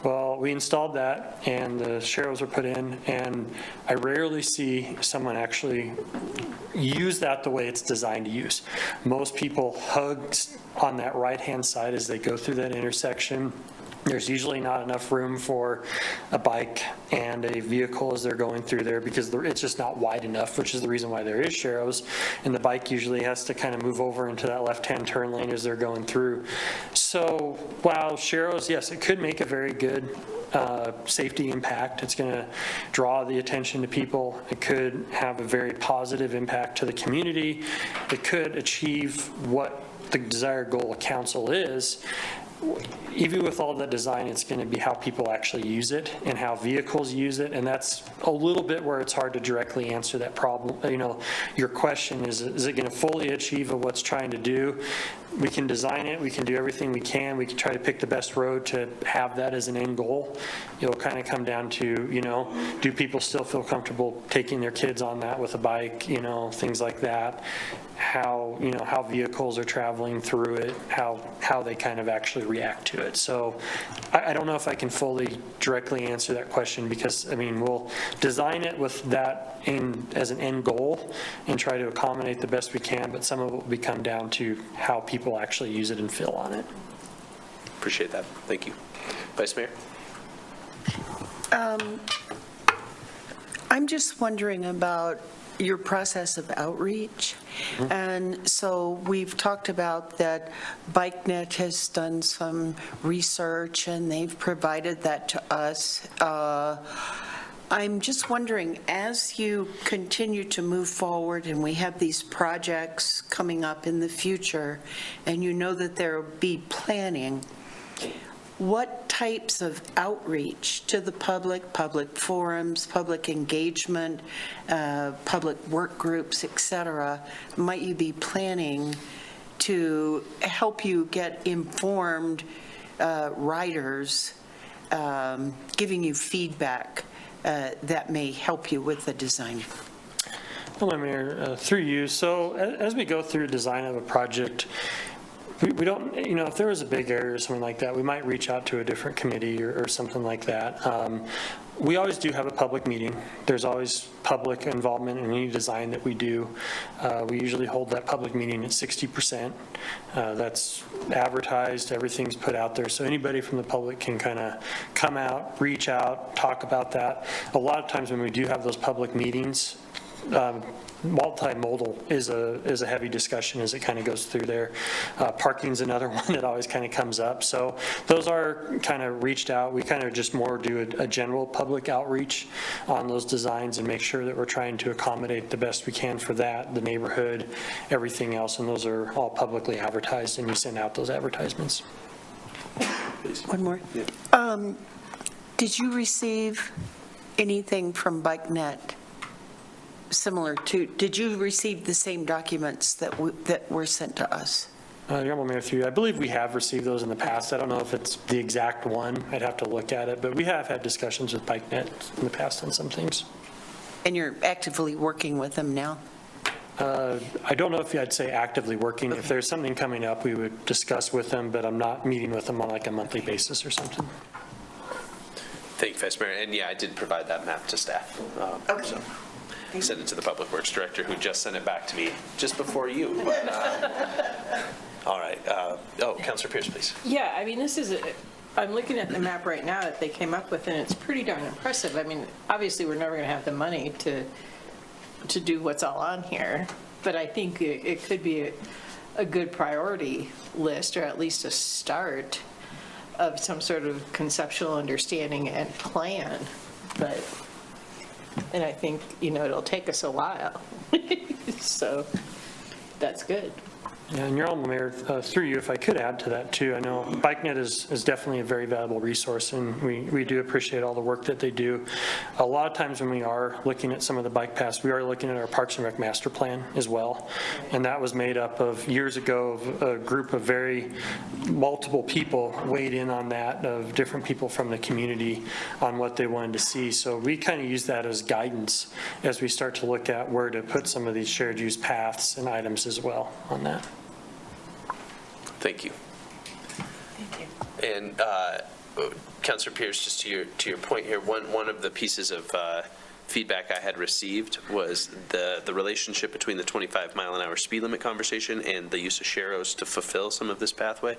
Well, we installed that, and the Sharrows were put in, and I rarely see someone actually use that the way it's designed to use. Most people hug on that right-hand side as they go through that intersection. There's usually not enough room for a bike and a vehicle as they're going through there because it's just not wide enough, which is the reason why there is Sharrows. And the bike usually has to kind of move over into that left-hand turn lane as they're going through. So while Sharrows, yes, it could make a very good safety impact. It's going to draw the attention to people. It could have a very positive impact to the community. It could achieve what the desired goal of council is. Even with all that design, it's going to be how people actually use it and how vehicles use it, and that's a little bit where it's hard to directly answer that problem. Your question is it going to fully achieve what it's trying to do? We can design it, we can do everything we can try to pick the best road to have that as an end goal. It'll kind of come down to, do people still feel comfortable taking their kids on that with a bike, things like that. How vehicles are traveling through it, how they kind of actually react to it. So I don't know if I can fully directly answer that question because, we'll design it with that as an end goal and try to accommodate the best we can, but some of it will come down to how people actually use it and feel on it. Appreciate that. Thank you. Vice Mayor? I'm just wondering about your process of outreach. Mm-hmm. And so we've talked about that BikeNet has done some research and they've provided that to us. I'm just wondering, as you continue to move forward and we have these projects coming up in the future, and that there will be planning, what types of outreach to the public forums, public engagement, public work groups, et cetera, might you be planning to help you get informed riders, giving you feedback that may help you with the design? Hello, Mayor, through you. So as we go through design of a project, we don't, if there was a big area or something like that, we might reach out to a different committee or something like that. We always do have a public meeting. There's always public involvement in any design that we do. We usually hold that public meeting at 60%. That's advertised, everything's put out there, so anybody from the public can kind of come out, reach out, talk about that. A lot of times when we do have those public meetings, multimodal is a heavy discussion as it kind of goes through there. Parking's another one that always kind of comes up. So those are kind of reached out. We kind of just more do a general public outreach on those designs and make sure that we're trying to accommodate the best we can for that, the neighborhood, everything else, and those are all publicly advertised, and we send out those advertisements. Please. One more. Yeah. Did you receive anything from BikeNet did you receive the same documents that were sent to us? Honorable Mayor, through you, I believe we have received those in the past. I don't know if it's the exact one. I'd have to look at it, but we have had discussions with BikeNet in the past on some things. And you're actively working with them now? I don't know if I'd say actively working. If there's something coming up, we would discuss with them, but I'm not meeting with them on like a monthly basis or something. Thank you, Vice Mayor. And yeah, I did provide that map to staff. Okay. So. Sent it to the Public Works Director, who just sent it back to me just before you. But, all right. Councilor Pierce, please. Yeah, I'm looking at the map right now that they came up with, and it's pretty darn impressive. Obviously, we're never going to have the money to do what's all on here, but I think it could be a good priority list, or at least a start of some sort of conceptual understanding and plan. And I think, it'll take us a while. So that's good. Yeah, and your alma mater, through you, if I could add to that too, I know BikeNet is definitely a very valuable resource, and we do appreciate all the work that they do. A lot of times when we are looking at some of the bike paths, we are looking at our Parks and Rec master plan as well, and that was made up of years ago of a group of very multiple people weighed in on that, of different people from the community on what they wanted to see. So we kind of use that as guidance as we start to look at where to put some of these shared use paths and items as well on that. Thank you. Thank you. And Councilor Pierce, just to your point here, one of the pieces of feedback I had received was the relationship between the 25-mile-an-hour speed limit conversation and the use of sharrows to fulfill some of this pathway.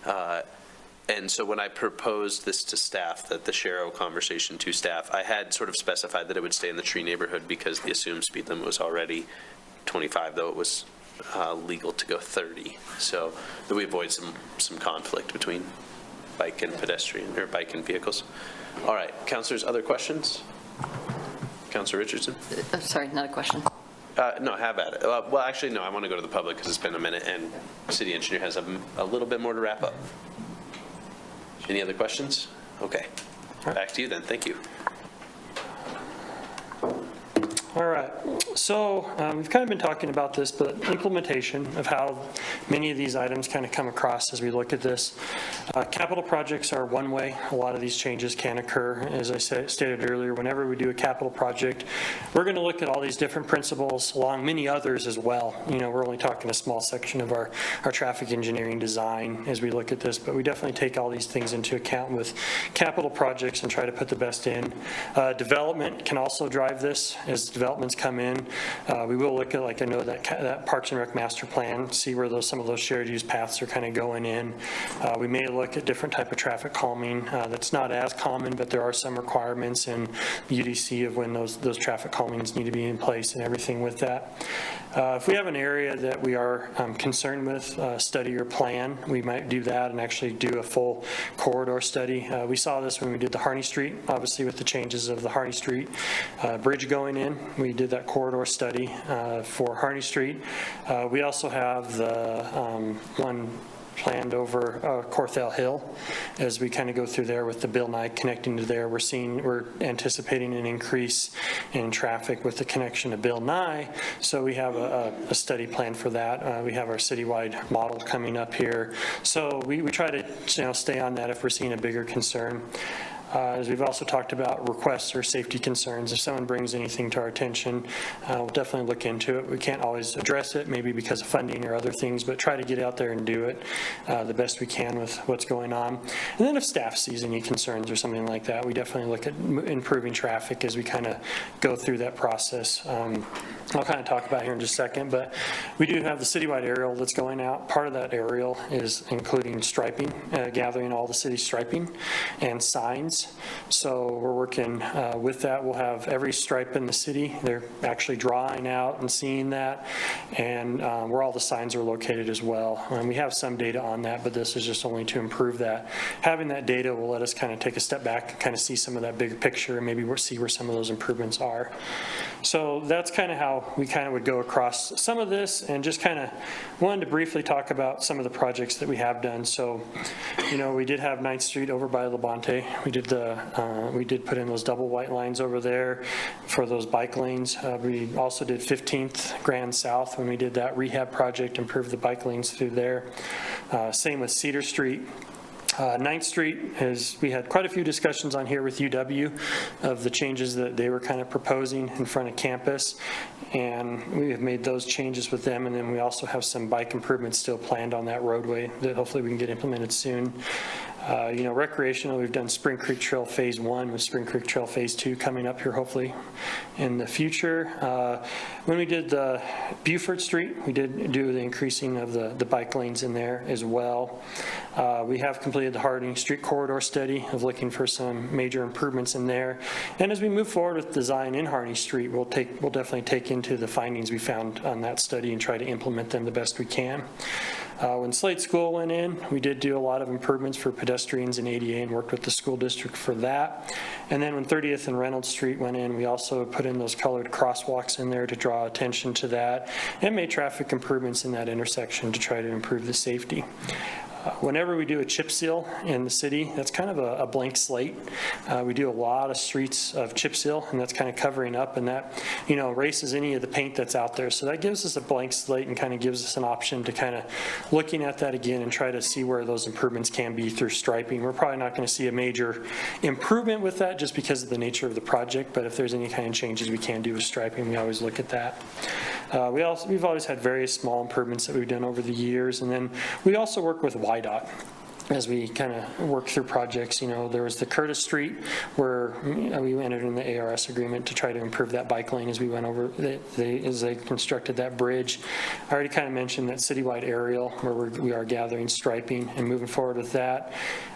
And so when I proposed this to staff, that the sharrow conversation to staff, I had sort of specified that it would stay in the tree neighborhood because the assumed speed limit was already 25, though it was legal to go 30, so that we avoid some conflict between bike and pedestrian, or bike and vehicles. All right, councilors, other questions? Councilor Richardson? Sorry, not a question. No, have at it. Well, actually, no, I want to go to the public because it's been a minute, and city engineer has a little bit more to wrap up. Any other questions? Okay, back to you then. Thank you. All right, so we've kind of been talking about this, but implementation of how many of these items kind of come across as we look at this. Capital projects are one way. A lot of these changes can occur. As I stated earlier, whenever we do a capital project, we're going to look at all these different principles along many others as well. You know, we're only talking a small section of our traffic engineering design as we look at this, but we definitely take all these things into account with capital projects and try to put the best in. Development can also drive this as developments come in. We will look at, like I know that Parks and Rec master plan, see where some of those shared use paths are kind of going in. We may look at different type of traffic calming that's not as common, but there are some requirements in UDC of when those traffic calmings need to be in place and everything with that. If we have an area that we are concerned with, study or plan, we might do that and actually do a full corridor study. We saw this when we did the Harney Street, obviously with the changes of the Harney Street bridge going in. We did that corridor study for Harney Street. We also have the one planned over Corthell Hill as we kind of go through there with the Bill Nye connecting to there. We're anticipating an increase in traffic with the connection to Bill Nye, so we have a study plan for that. We have our citywide model coming up here, so we try to stay on that if we're seeing a bigger concern. As we've also talked about requests or safety concerns, if someone brings anything to our attention, we'll definitely look into it. We can't always address it, maybe because of funding or other things, but try to get out there and do it the best we can with what's going on. And then if staff sees any concerns or something like that, we definitely look at improving traffic as we kind of go through that process. I'll kind of talk about here in just a second, but we do have the citywide aerial that's going out. Part of that aerial is including striping, gathering all the city striping and signs. So we're working with that. We'll have every stripe in the city. They're actually drawing out and seeing that, and where all the signs are located as well. We have some data on that, but this is just only to improve that. Having that data will let us kind of take a step back and kind of see some of that bigger picture and maybe see where some of those improvements are. So that's kind of how we kind of would go across some of this, and just kind of wanted to briefly talk about some of the projects that we have done. So, we did have 9th Street over by Labonte. We did put in those double white lines over there for those bike lanes. We also did 15th Grand South when we did that rehab project, improved the bike lanes through there. Same with Cedar Street. 9th Street, we had quite a few discussions on here with UW of the changes that they were kind of proposing in front of campus, and we have made those changes with them, and then we also have some bike improvements still planned on that roadway that hopefully we can get implemented soon. Recreational, we've done Spring Creek Trail Phase 1 with Spring Creek Trail Phase 2 coming up here hopefully in the future. When we did the Buford Street, we did do the increasing of the bike lanes in there as well. We have completed the Harding Street corridor study of looking for some major improvements in there. And as we move forward with design in Harney Street, we'll definitely take into the findings we found on that study and try to implement them the best we can. When Slade School went in, we did do a lot of improvements for pedestrians and ADA and worked with the school district for that. And then when 30th and Reynolds Street went in, we also put in those colored crosswalks in there to draw attention to that and made traffic improvements in that intersection to try to improve the safety. Whenever we do a chip seal in the city, that's kind of a blank slate. We do a lot of streets of chip seal, and that's kind of covering up, and that, erases any of the paint that's out there. So that gives us a blank slate and kind of gives us an option to kind of looking at that again and try to see where those improvements can be through striping. We're probably not going to see a major improvement with that just because of the nature of the project, but if there's any kind of changes we can do with striping, we always look at that. We've always had various small improvements that we've done over the years, and then we also work with YDOT as we kind of work through projects. There was the Curtis Street where we entered in the ARS agreement to try to improve that bike lane as we went over, as they constructed that bridge. I already kind of mentioned that citywide aerial where we are gathering striping and moving forward with that.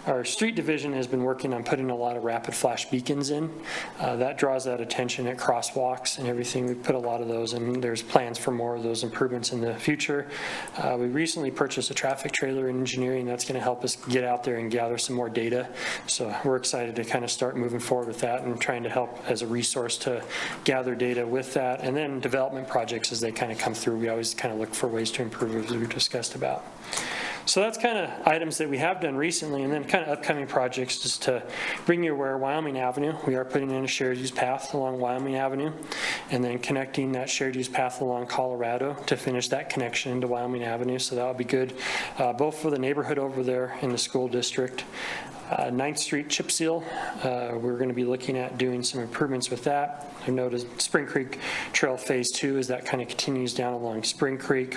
Our street division has been working on putting a lot of rapid flash beacons in. That draws that attention at crosswalks and everything. We put a lot of those, and there's plans for more of those improvements in the future. We recently purchased a traffic trailer in engineering. That's going to help us get out there and gather some more data. So we're excited to kind of start moving forward with that and trying to help as a resource to gather data with that. And then development projects as they kind of come through, we always kind of look for ways to improve as we've discussed about. So that's kind of items that we have done recently, and then kind of upcoming projects just to bring you aware. Wyoming Avenue, we are putting in a shared use path along Wyoming Avenue, and then connecting that shared use path along Colorado to finish that connection into Wyoming Avenue. So that'll be good, both for the neighborhood over there in the school district. 9th Street chip seal, we're going to be looking at doing some improvements with that. I noticed Spring Creek Trail Phase 2 as that kind of continues down along Spring Creek.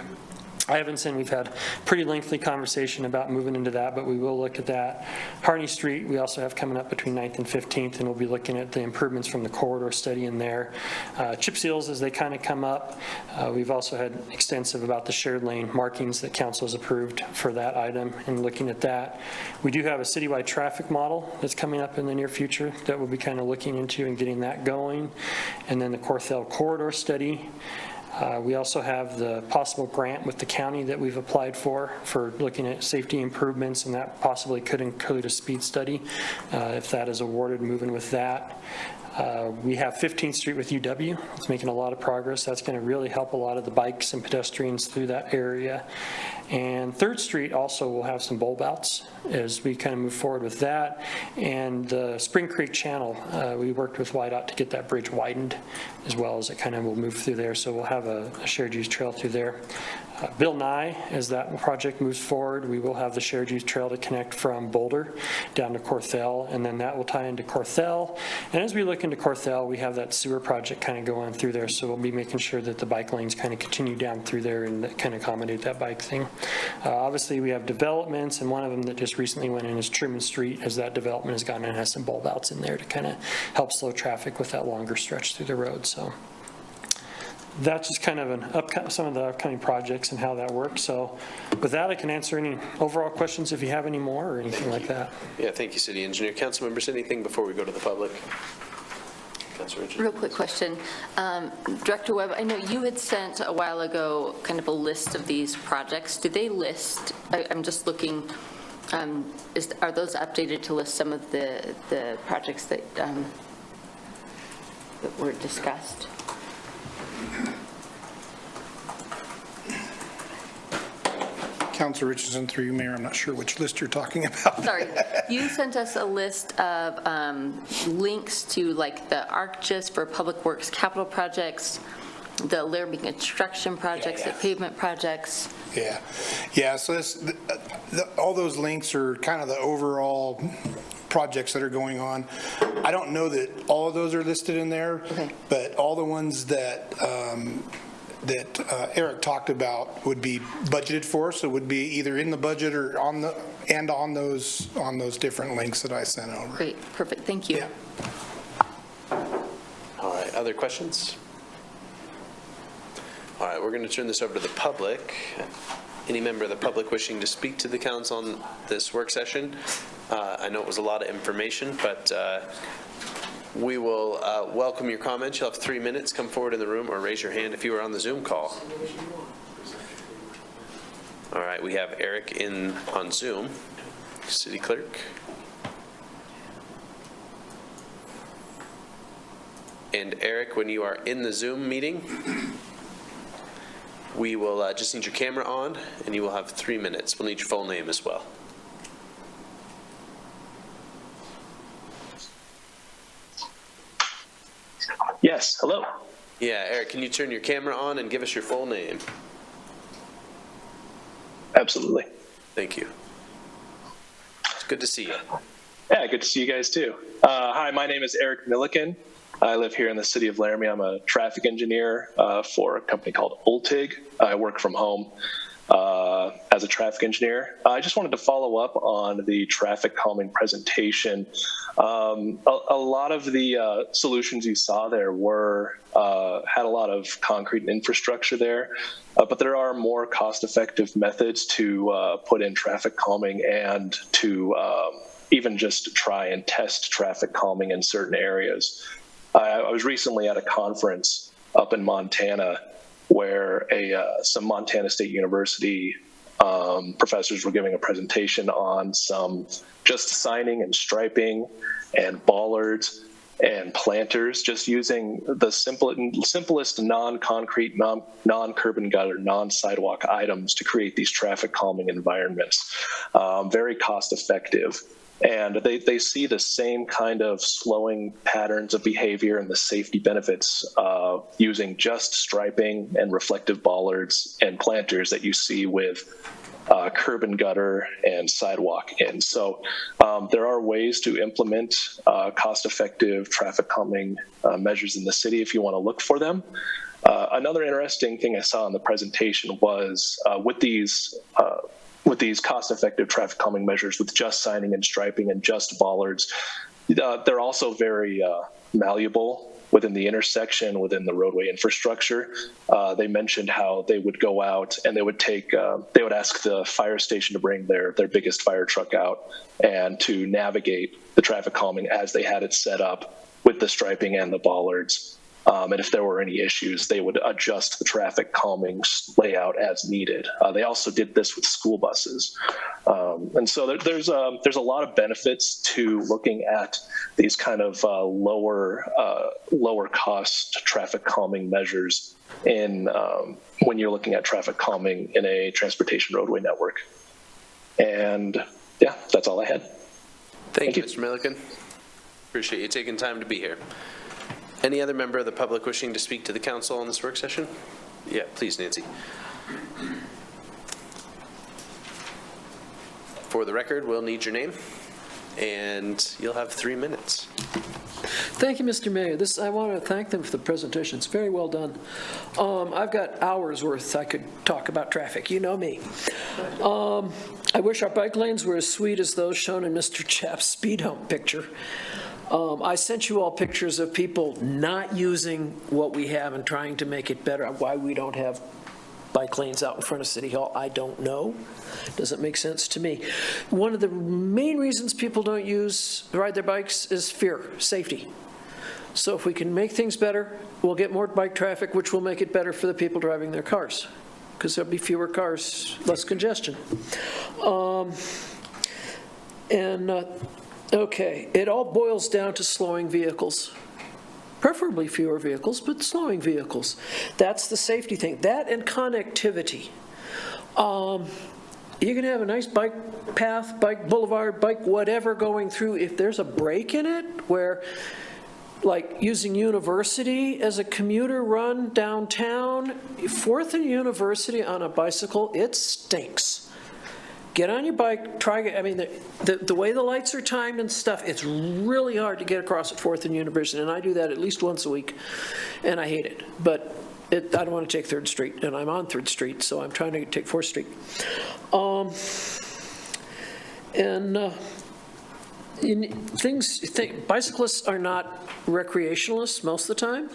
Ivinson, we've had pretty lengthy conversation about moving into that, but we will look at that. Harney Street, we also have coming up between 9th and 15th, and we'll be looking at the improvements from the corridor study in there. Chip seals as they kind of come up. We've also had extensive about the shared lane markings that council has approved for that item and looking at that. We do have a citywide traffic model that's coming up in the near future that we'll be kind of looking into and getting that going. And then the Corthell corridor study. We also have the possible grant with the county that we've applied for looking at safety improvements, and that possibly could include a speed study if that is awarded, moving with that. We have 15th Street with UW. It's making a lot of progress. That's going to really help a lot of the bikes and pedestrians through that area. And 3rd Street also will have some bulb outs as we kind of move forward with that. And the Spring Creek Channel, we worked with YDOT to get that bridge widened as well as it kind of will move through there. So we'll have a shared use trail through there. Bill Nye, as that project moves forward, we will have the shared use trail to connect from Boulder down to Corthell, and then that will tie into Corthell. And as we look into Corthell, we have that sewer project kind of going through there, so we'll be making sure that the bike lanes kind of continue down through there and kind of accommodate that bike thing. Obviously, we have developments, and one of them that just recently went in is Truman Street, as that development has gone in and has some bulb outs in there to kind of help slow traffic with that longer stretch through the road. So that's just kind of some of the upcoming projects and how that works. So with that, I can answer any overall questions if you have any more or anything like that. Yeah, thank you, City Engineer. Council members, anything before we go to the public? Councilor Richard. Real quick question. Director Webb, I know you had sent a while ago kind of a list of these projects. Did they list, I'm just looking, are those updated to list some of the projects that were discussed? Councilor Richardson, through you, Mayor, I'm not sure which list you're talking about. Sorry, you sent us a list of links to like the ArcGIS for public works capital projects, the Laramie construction projects, the pavement projects. Yeah. So all those links are kind of the overall projects that are going on. I don't know that all of those are listed in there, but all the ones that Eric talked about would be budgeted for, so it would be either in the budget or on those different links that I sent over. Great, perfect, thank you. Yeah. All right, other questions? All right, we're going to turn this over to the public. Any member of the public wishing to speak to the council on this work session? I know it was a lot of information, but we will welcome your comments. You'll have 3 minutes. Come forward in the room or raise your hand if you were on the Zoom call. All right, we have Eric on Zoom, city clerk. And Eric, when you are in the Zoom meeting, we will just need your camera on, and you will have 3 minutes. We'll need your full name as well. Yes, hello. Yeah, Eric, can you turn your camera on and give us your full name? Absolutely. Thank you. It's good to see you. Yeah, good to see you guys too. Hi, my name is Eric Milliken. I live here in the city of Laramie. I'm a traffic engineer for a company called Ultig. I work from home as a traffic engineer. I just wanted to follow up on the traffic calming presentation. A lot of the solutions you saw there had a lot of concrete and infrastructure there, but there are more cost-effective methods to put in traffic calming and to even just try and test traffic calming in certain areas. I was recently at a conference up in Montana where some Montana State University professors were giving a presentation on some just signing and striping and bollards and planters, just using the simplest non-concrete, non-curb and gutter, non-sidewalk items to create these traffic calming environments. Very cost effective. And they see the same kind of slowing patterns of behavior and the safety benefits using just striping and reflective bollards and planters that you see with curb and gutter and sidewalk in. So there are ways to implement cost-effective traffic calming measures in the city if you want to look for them. Another interesting thing I saw in the presentation was with these cost-effective traffic calming measures with just signing and striping and just bollards, they're also very malleable within the intersection, within the roadway infrastructure. They mentioned how they would go out and they would ask the fire station to bring their biggest fire truck out and to navigate the traffic calming as they had it set up with the striping and the bollards. And if there were any issues, they would adjust the traffic calming layout as needed. They also did this with school buses. And so there's a lot of benefits to looking at these kind of lower cost traffic calming measures when you're looking at traffic calming in a transportation roadway network. And yeah, that's all I had. Thank you, Mr. Milliken. Appreciate you taking time to be here. Any other member of the public wishing to speak to the council on this work session? Yeah, please, Nancy. For the record, we'll need your name, and you'll have 3 minutes. Thank you, Mr. Mayor. I want to thank them for the presentation. It's very well done. I've got hours worth I could talk about traffic. You know me. I wish our bike lanes were as sweet as those shown in Mr. Chapp's speed hump picture. I sent you all pictures of people not using what we have and trying to make it better. Why we don't have bike lanes out in front of City Hall, I don't know. Doesn't make sense to me. One of the main reasons people don't ride their bikes is fear, safety. So if we can make things better, we'll get more bike traffic, which will make it better for the people driving their cars, because there'll be fewer cars, less congestion. Okay, it all boils down to slowing vehicles. Preferably fewer vehicles, but slowing vehicles. That's the safety thing. That and connectivity. You can have a nice bike path, bike boulevard, bike whatever going through. If there's a break in it where, like using University as a commuter run downtown, 4th and University on a bicycle, it stinks. Get on your bike, try, the way the lights are timed and stuff, it's really hard to get across at 4th and University, and I do that at least once a week, and I hate it. But I don't want to take 3rd Street, and I'm on 3rd Street, so I'm trying to take 4th Street. Bicyclists are not recreationalists most of the time.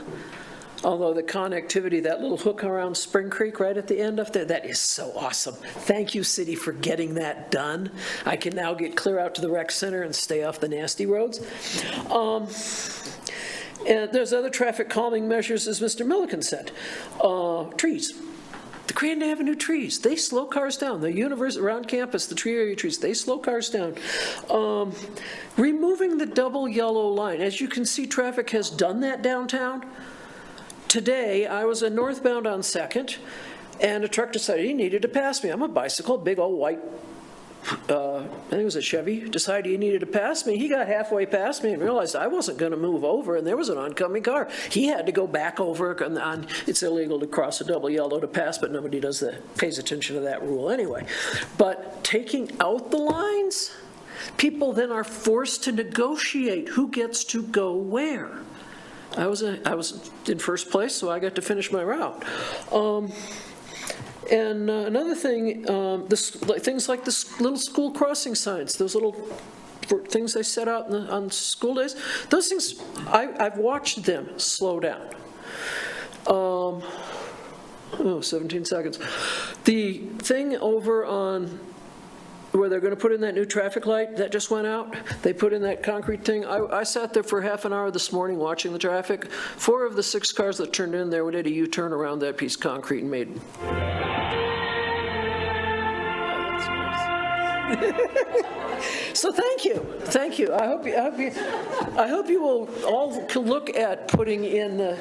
Although the connectivity, that little hook around Spring Creek right at the end up there, that is so awesome. Thank you, city, for getting that done. I can now get clear out to the rec center and stay off the nasty roads. And there's other traffic calming measures, as Mr. Milliken said. Trees. The Grand Avenue trees, they slow cars down. The universe around campus, the tree area trees, they slow cars down. Removing the double yellow line, as you can see, traffic has done that downtown. Today, I was northbound on 2nd, and a truck decided he needed to pass me. I'm a bicycle, big old white, I think it was a Chevy, decided he needed to pass me. He got halfway past me and realized I wasn't going to move over, and there was an oncoming car. He had to go back over, and it's illegal to cross a double yellow to pass, but nobody pays attention to that rule anyway. But taking out the lines, people then are forced to negotiate who gets to go where. I was in first place, so I got to finish my route. And another thing, things like the little school crossing signs, those little things they set out on school days, those things, I've watched them slow down. 17 seconds. The thing over on where they're going to put in that new traffic light that just went out, they put in that concrete thing. I sat there for half an hour this morning watching the traffic. 4 of the 6 cars that turned in there did a U-turn around that piece of concrete and made. So thank you. I hope you will all look at putting in the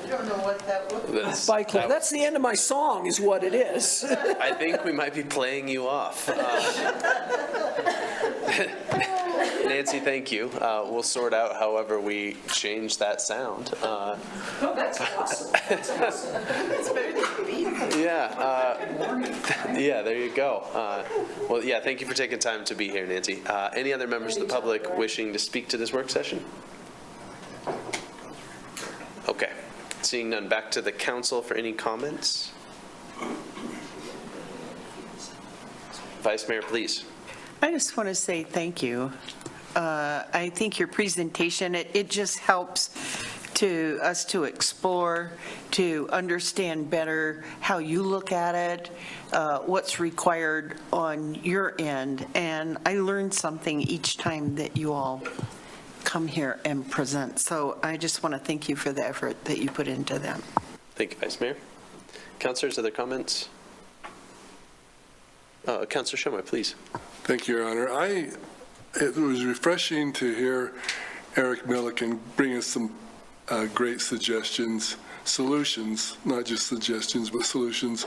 bike lane. That's the end of my song, is what it is. I think we might be playing you off. Nancy, thank you. We'll sort out however we change that sound. Oh, that's awesome. That's awesome. It's better than beat. Yeah, there you go. Well, yeah, thank you for taking time to be here, Nancy. Any other members of the public wishing to speak to this work session? Okay. Seeing none, back to the council for any comments. Vice Mayor, please. I just want to say thank you. I think your presentation, it just helps to us to explore, to understand better how you look at it, what's required on your end. And I learn something each time that you all come here and present. So I just want to thank you for the effort that you put into them. Thank you, Vice Mayor. Councilors, other comments? Councilor Shumway, please. Thank you, Your Honor. It was refreshing to hear Eric Milliken bring us some great suggestions, solutions, not just suggestions, but solutions.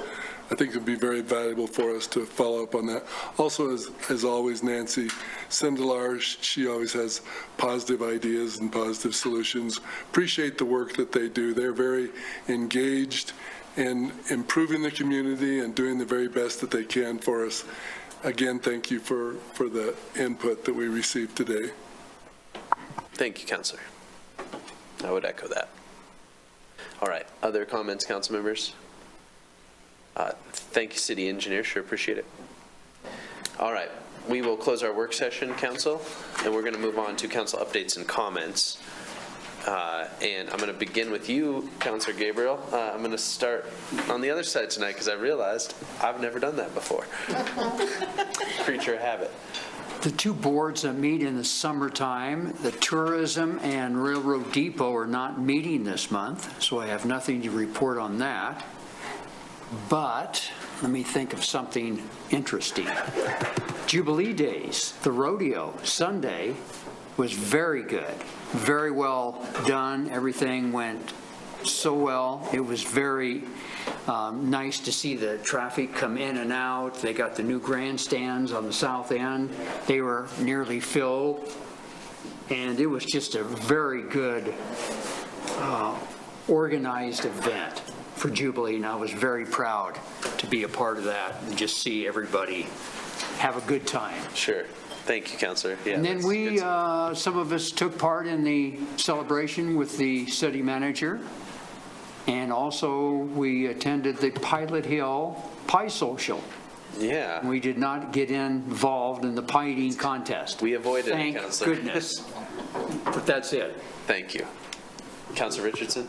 I think it would be very valuable for us to follow up on that. Also, as always, Nancy Sindelar, she always has positive ideas and positive solutions. Appreciate the work that they do. They're very engaged in improving the community and doing the very best that they can for us. Again, thank you for the input that we received today. Thank you, Councilor. I would echo that. All right, other comments, council members? Thank you, City Engineer, sure appreciate it. All right, we will close our work session, council, and we're going to move on to council updates and comments. And I'm going to begin with you, Councilor Gabriel. I'm going to start on the other side tonight because I realized I've never done that before. Creature of habit. The 2 boards that meet in the summertime, the Tourism and Railroad Depot, are not meeting this month, so I have nothing to report on that. But let me think of something interesting. Jubilee Days, the rodeo, Sunday, was very good, very well done. Everything went so well. It was very nice to see the traffic come in and out. They got the new grandstands on the south end. They were nearly filled. And it was just a very good organized event for Jubilee, and I was very proud to be a part of that and just see everybody have a good time. Sure. Thank you, Councilor. Yeah, and then we, some of us took part in the celebration with the city manager, and also we attended the Pilot Hill Pie Social. Yeah. We did not get involved in the pie eating contest. We avoided it, Councilor. Thank goodness. But that's it. Thank you. Councilor Richardson?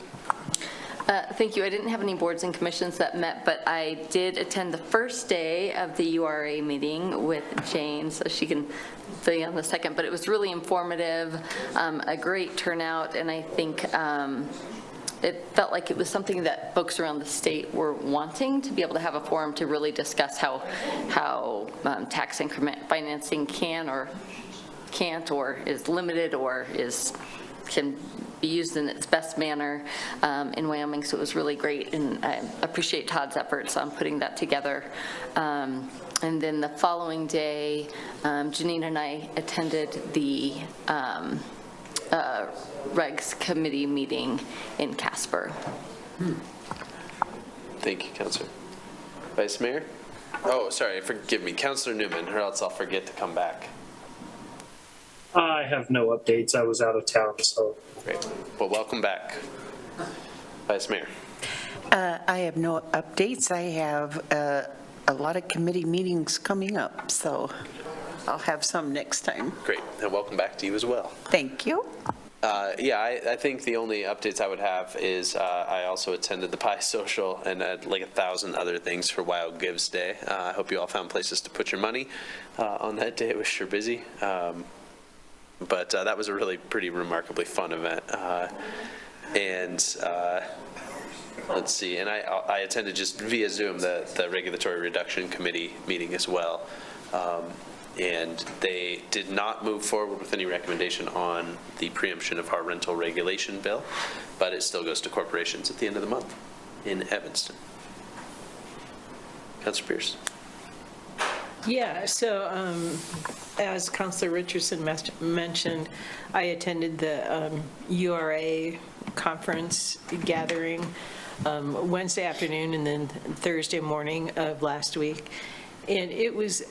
Thank you. I didn't have any boards and commissions that met, but I did attend the first day of the URA meeting with Jane, so she can fill you on the second. But it was really informative, a great turnout, and I think it felt like it was something that folks around the state were wanting, to be able to have a forum to really discuss how tax increment financing can or can't, or is limited, or can be used in its best manner in Wyoming. So it was really great, and I appreciate Todd's efforts on putting that together. And then the following day, Janine and I attended the Regs Committee meeting in Casper. Thank you, Counselor. Vice Mayor? Oh, sorry, forgive me, Counselor Newman, or else I'll forget to come back. I have no updates. I was out of town, so. Great. Well, welcome back. Vice Mayor? I have no updates. I have a lot of committee meetings coming up, so I'll have some next time. Great, and welcome back to you as well. Thank you. Yeah, I think the only updates I would have is I also attended the Pie Social and like 1,000 other things for Wild Gives Day. I hope you all found places to put your money on that day. It was sure busy. But that was a really pretty remarkably fun event. Let's see, and I attended just via Zoom the Regulatory Reduction Committee meeting as well. And they did not move forward with any recommendation on the preemption of our rental regulation bill, but it still goes to corporations at the end of the month in Evanston. Councilor Pierce. Yeah, so as Councilor Richardson mentioned, I attended the URA conference gathering Wednesday afternoon and then Thursday morning of last week. And it was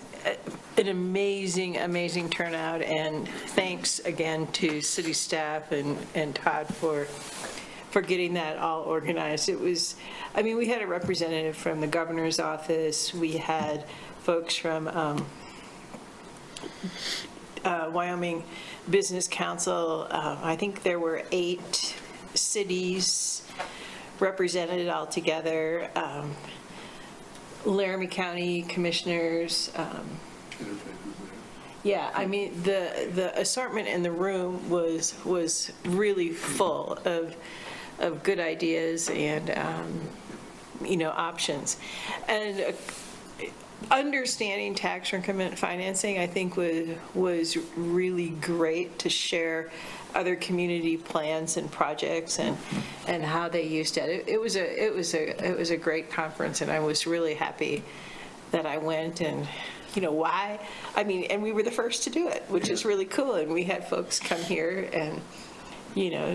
an amazing turnout, and thanks again to city staff and Todd for getting that all organized. It was, I mean, we had a representative from the governor's office. We had folks from Wyoming Business Council. I think there were 8 cities represented all together. Laramie County commissioners. Yeah, I mean, the assortment in the room was really full of good ideas and, options. And understanding tax increment financing, I think, was really great to share other community plans and projects and how they used it. It was a great conference, and I was really happy that I went. And why? I mean, and we were the first to do it, which is really cool. And we had folks come here and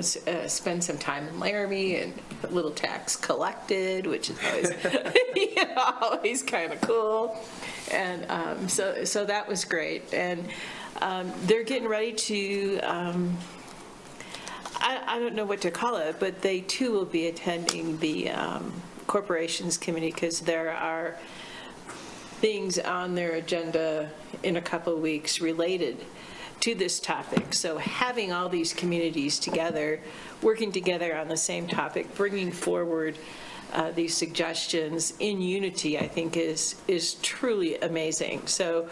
spend some time in Laramie and a little tax collected, which is always, always kind of cool. And so that was great. And they're getting ready to, I don't know what to call it, but they too will be attending the Corporations Committee, because there are things on their agenda in a couple of weeks related to this topic. So having all these communities together, working together on the same topic, bringing forward these suggestions in unity, I think is truly amazing. So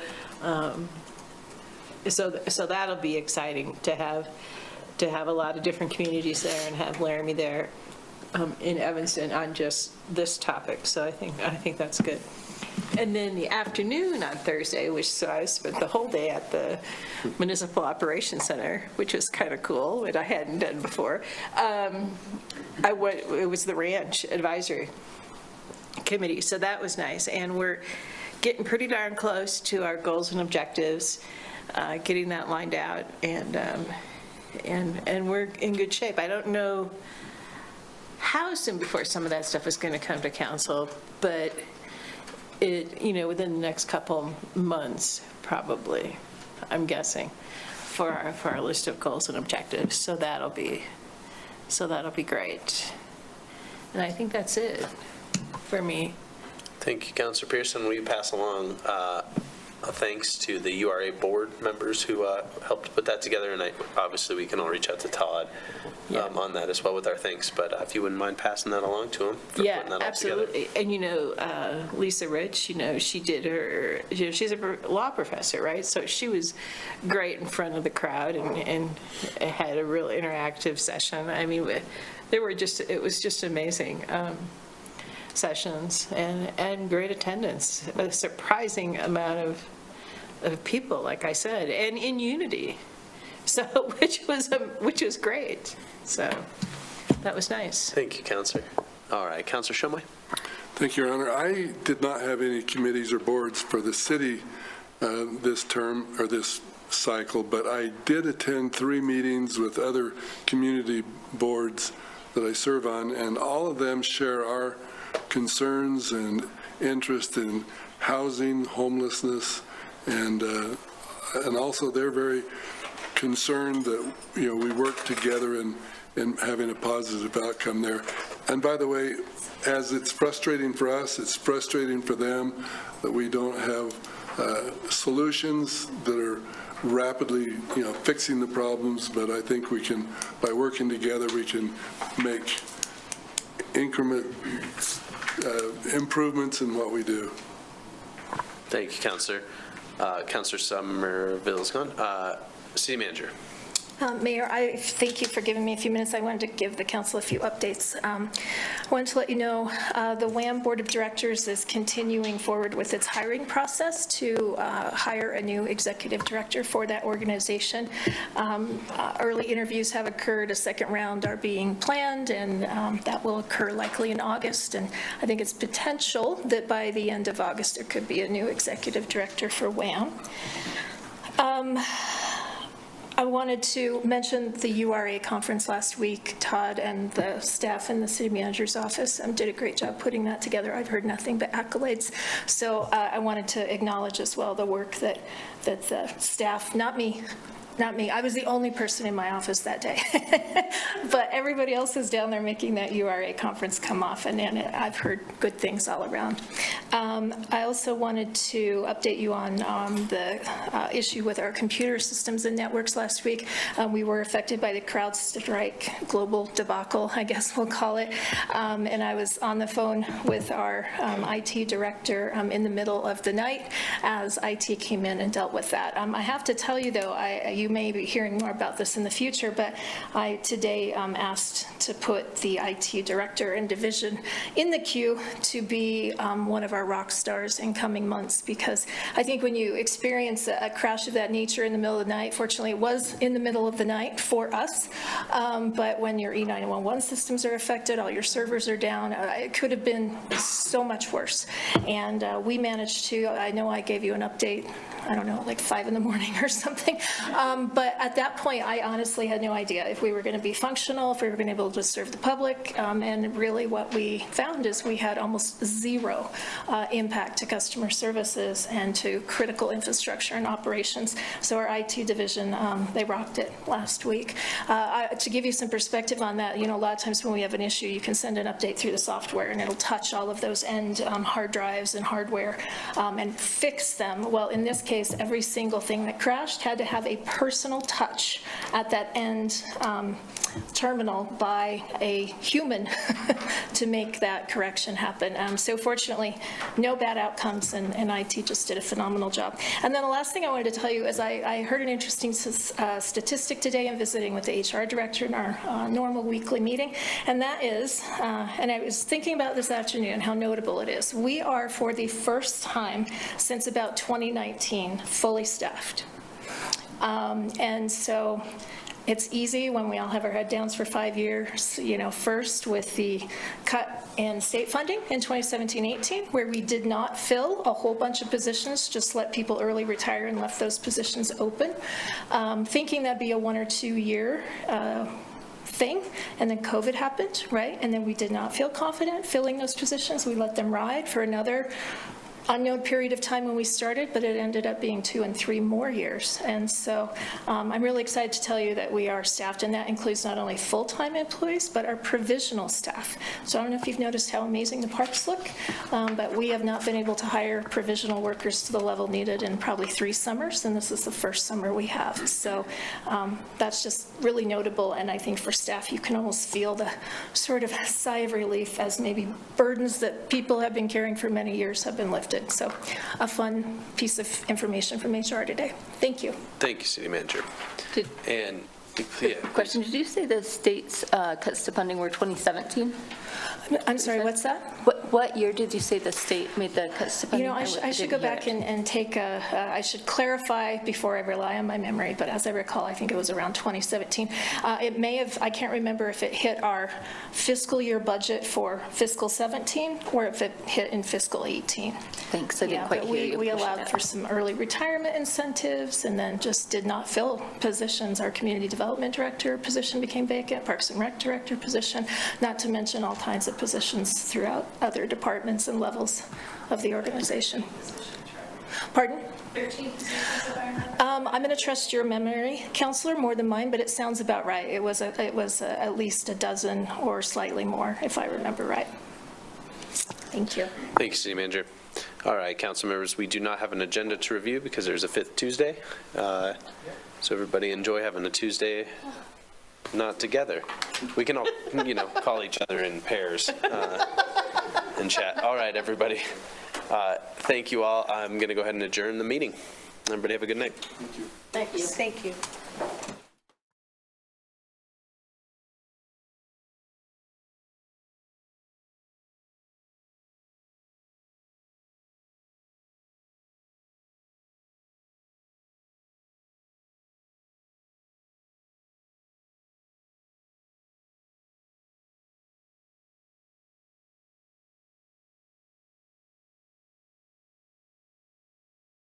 so that'll be exciting to have a lot of different communities there and have Laramie there in Evanston on just this topic. So I think that's good. And then the afternoon on Thursday, so I spent the whole day at the Municipal Operations Center, which was kind of cool, what I hadn't done before. It was the Ranch Advisory Committee, so that was nice. And we're getting pretty darn close to our goals and objectives, getting that lined out, and we're in good shape. I don't know how soon before some of that stuff is going to come to council, but within the next couple months, probably, I'm guessing, for our list of goals and objectives. So that'll be great. And I think that's it for me. Thank you, Councilor Pearson. Will you pass along a thanks to the URA board members who helped put that together? And obviously we can all reach out to Todd on that as well with our thanks. But if you wouldn't mind passing that along to him for putting that all together. And Lisa Rich, she did her, she's a law professor, right? So she was great in front of the crowd and had a real interactive session. I mean, it was just amazing sessions and great attendance, a surprising amount of people, like I said, and in unity, so which was great. So that was nice. Thank you, Counselor. All right, Counselor Shumway. Thank you, Your Honor. I did not have any committees or boards for the city this term or this cycle, but I did attend 3 meetings with other community boards that I serve on, and all of them share our concerns and interest in housing, homelessness, and also they're very concerned that, you know, we work together in having a positive outcome there. And by the way, as it's frustrating for us, it's frustrating for them that we don't have solutions that are rapidly, you know, fixing the problems, but I think we can, by working together, we can make increment improvements in what we do. Thank you, Counselor. Counselor Somerville's gone. City Manager. Mayor, I thank you for giving me a few minutes. I wanted to give the council a few updates. I wanted to let you know the WAM Board of Directors is continuing forward with its hiring process to hire a new executive director for that organization. Early interviews have occurred. A second round are being planned, and that will occur likely in August. And I think it's potential that by the end of August there could be a new executive director for WAM. I wanted to mention the URA conference last week. Todd and the staff in the city manager's office did a great job putting that together. I've heard nothing but accolades. So I wanted to acknowledge as well the work that the staff, not me, I was the only person in my office that day. But everybody else is down there making that URA conference come off, and I've heard good things all around. I also wanted to update you on the issue with our computer systems and networks last week. We were affected by the CrowdStrike global debacle, I guess we'll call it. And I was on the phone with our IT director in the middle of the night as IT came in and dealt with that. I have to tell you, though, you may be hearing more about this in the future, but I today asked to put the IT director and division in the queue to be one of our rock stars in coming months, because I think when you experience a crash of that nature in the middle of the night, fortunately it was in the middle of the night for us, but when your E911 systems are affected, all your servers are down, it could have been so much worse. And we managed to, I know I gave you an update, I don't know, like 5 in the morning or something. But at that point, I honestly had no idea if we were going to be functional, if we were going to be able to serve the public. And really what we found is we had almost zero impact to customer services and to critical infrastructure and operations. So our IT division, they rocked it last week. To give you some perspective on that, you know, a lot of times when we have an issue, you can send an update through the software and it'll touch all of those end hard drives and hardware and fix them. Well, in this case, every single thing that crashed had to have a personal touch at that end terminal by a human to make that correction happen. So fortunately, no bad outcomes, and IT just did a phenomenal job. And then the last thing I wanted to tell you is I heard an interesting statistic today in visiting with the HR director in our normal weekly meeting, and that is, and I was thinking about this afternoon, how notable it is. We are, for the first time since about 2019, fully staffed. And so it's easy when we all have our head downs for 5 years, you know, first with the cut in state funding in 2017-18, where we did not fill a whole bunch of positions, just let people early retire and left those positions open, thinking that'd be a 1 or 2 year thing, and then COVID happened, right? And then we did not feel confident filling those positions. We let them ride for another unknown period of time when we started, but it ended up being 2 and 3 more years. And so I'm really excited to tell you that we are staffed, and that includes not only full-time employees, but our provisional staff. So I don't know if you've noticed how amazing the parks look, but we have not been able to hire provisional workers to the level needed in probably 3 summers, and this is the first summer we have. So that's just really notable, and I think for staff, you can almost feel the sort of sigh of relief as maybe burdens that people have been carrying for many years have been lifted. So a fun piece of information from HR today. Thank you. Thank you, City Manager. And Yeah. Question, did you say the state's cuts to funding were 2017? I'm sorry, what's that? What year did you say the state made the cuts to You funding? know, I should go back and take I should clarify before I rely on my memory, but as I recall, I think it was around 2017. It may have, I can't remember if it hit our fiscal year budget for fiscal 17 or if it hit in fiscal 18. Thanks, I didn't quite hear you. We pushing allowed it. for some early retirement incentives and then just did not fill positions. Our community development director position became vacant, Parks and Rec director position, not to mention all kinds of positions throughout other departments and levels of the organization. Pardon? 13 positions, if I remember. I'm going to trust your memory, Counselor, more than mine, but it sounds about right. It was at least a dozen or slightly more, if I remember right. Thank you. Thank you, City Manager. All right, council members, we do not have an agenda to review because there's a fifth Tuesday. So everybody enjoy having a Tuesday not together. We can all, call each other in pairs and chat. All right, everybody. Thank you all. I'm going to go ahead and adjourn the meeting. Everybody have a good night. Thank you. Thank you.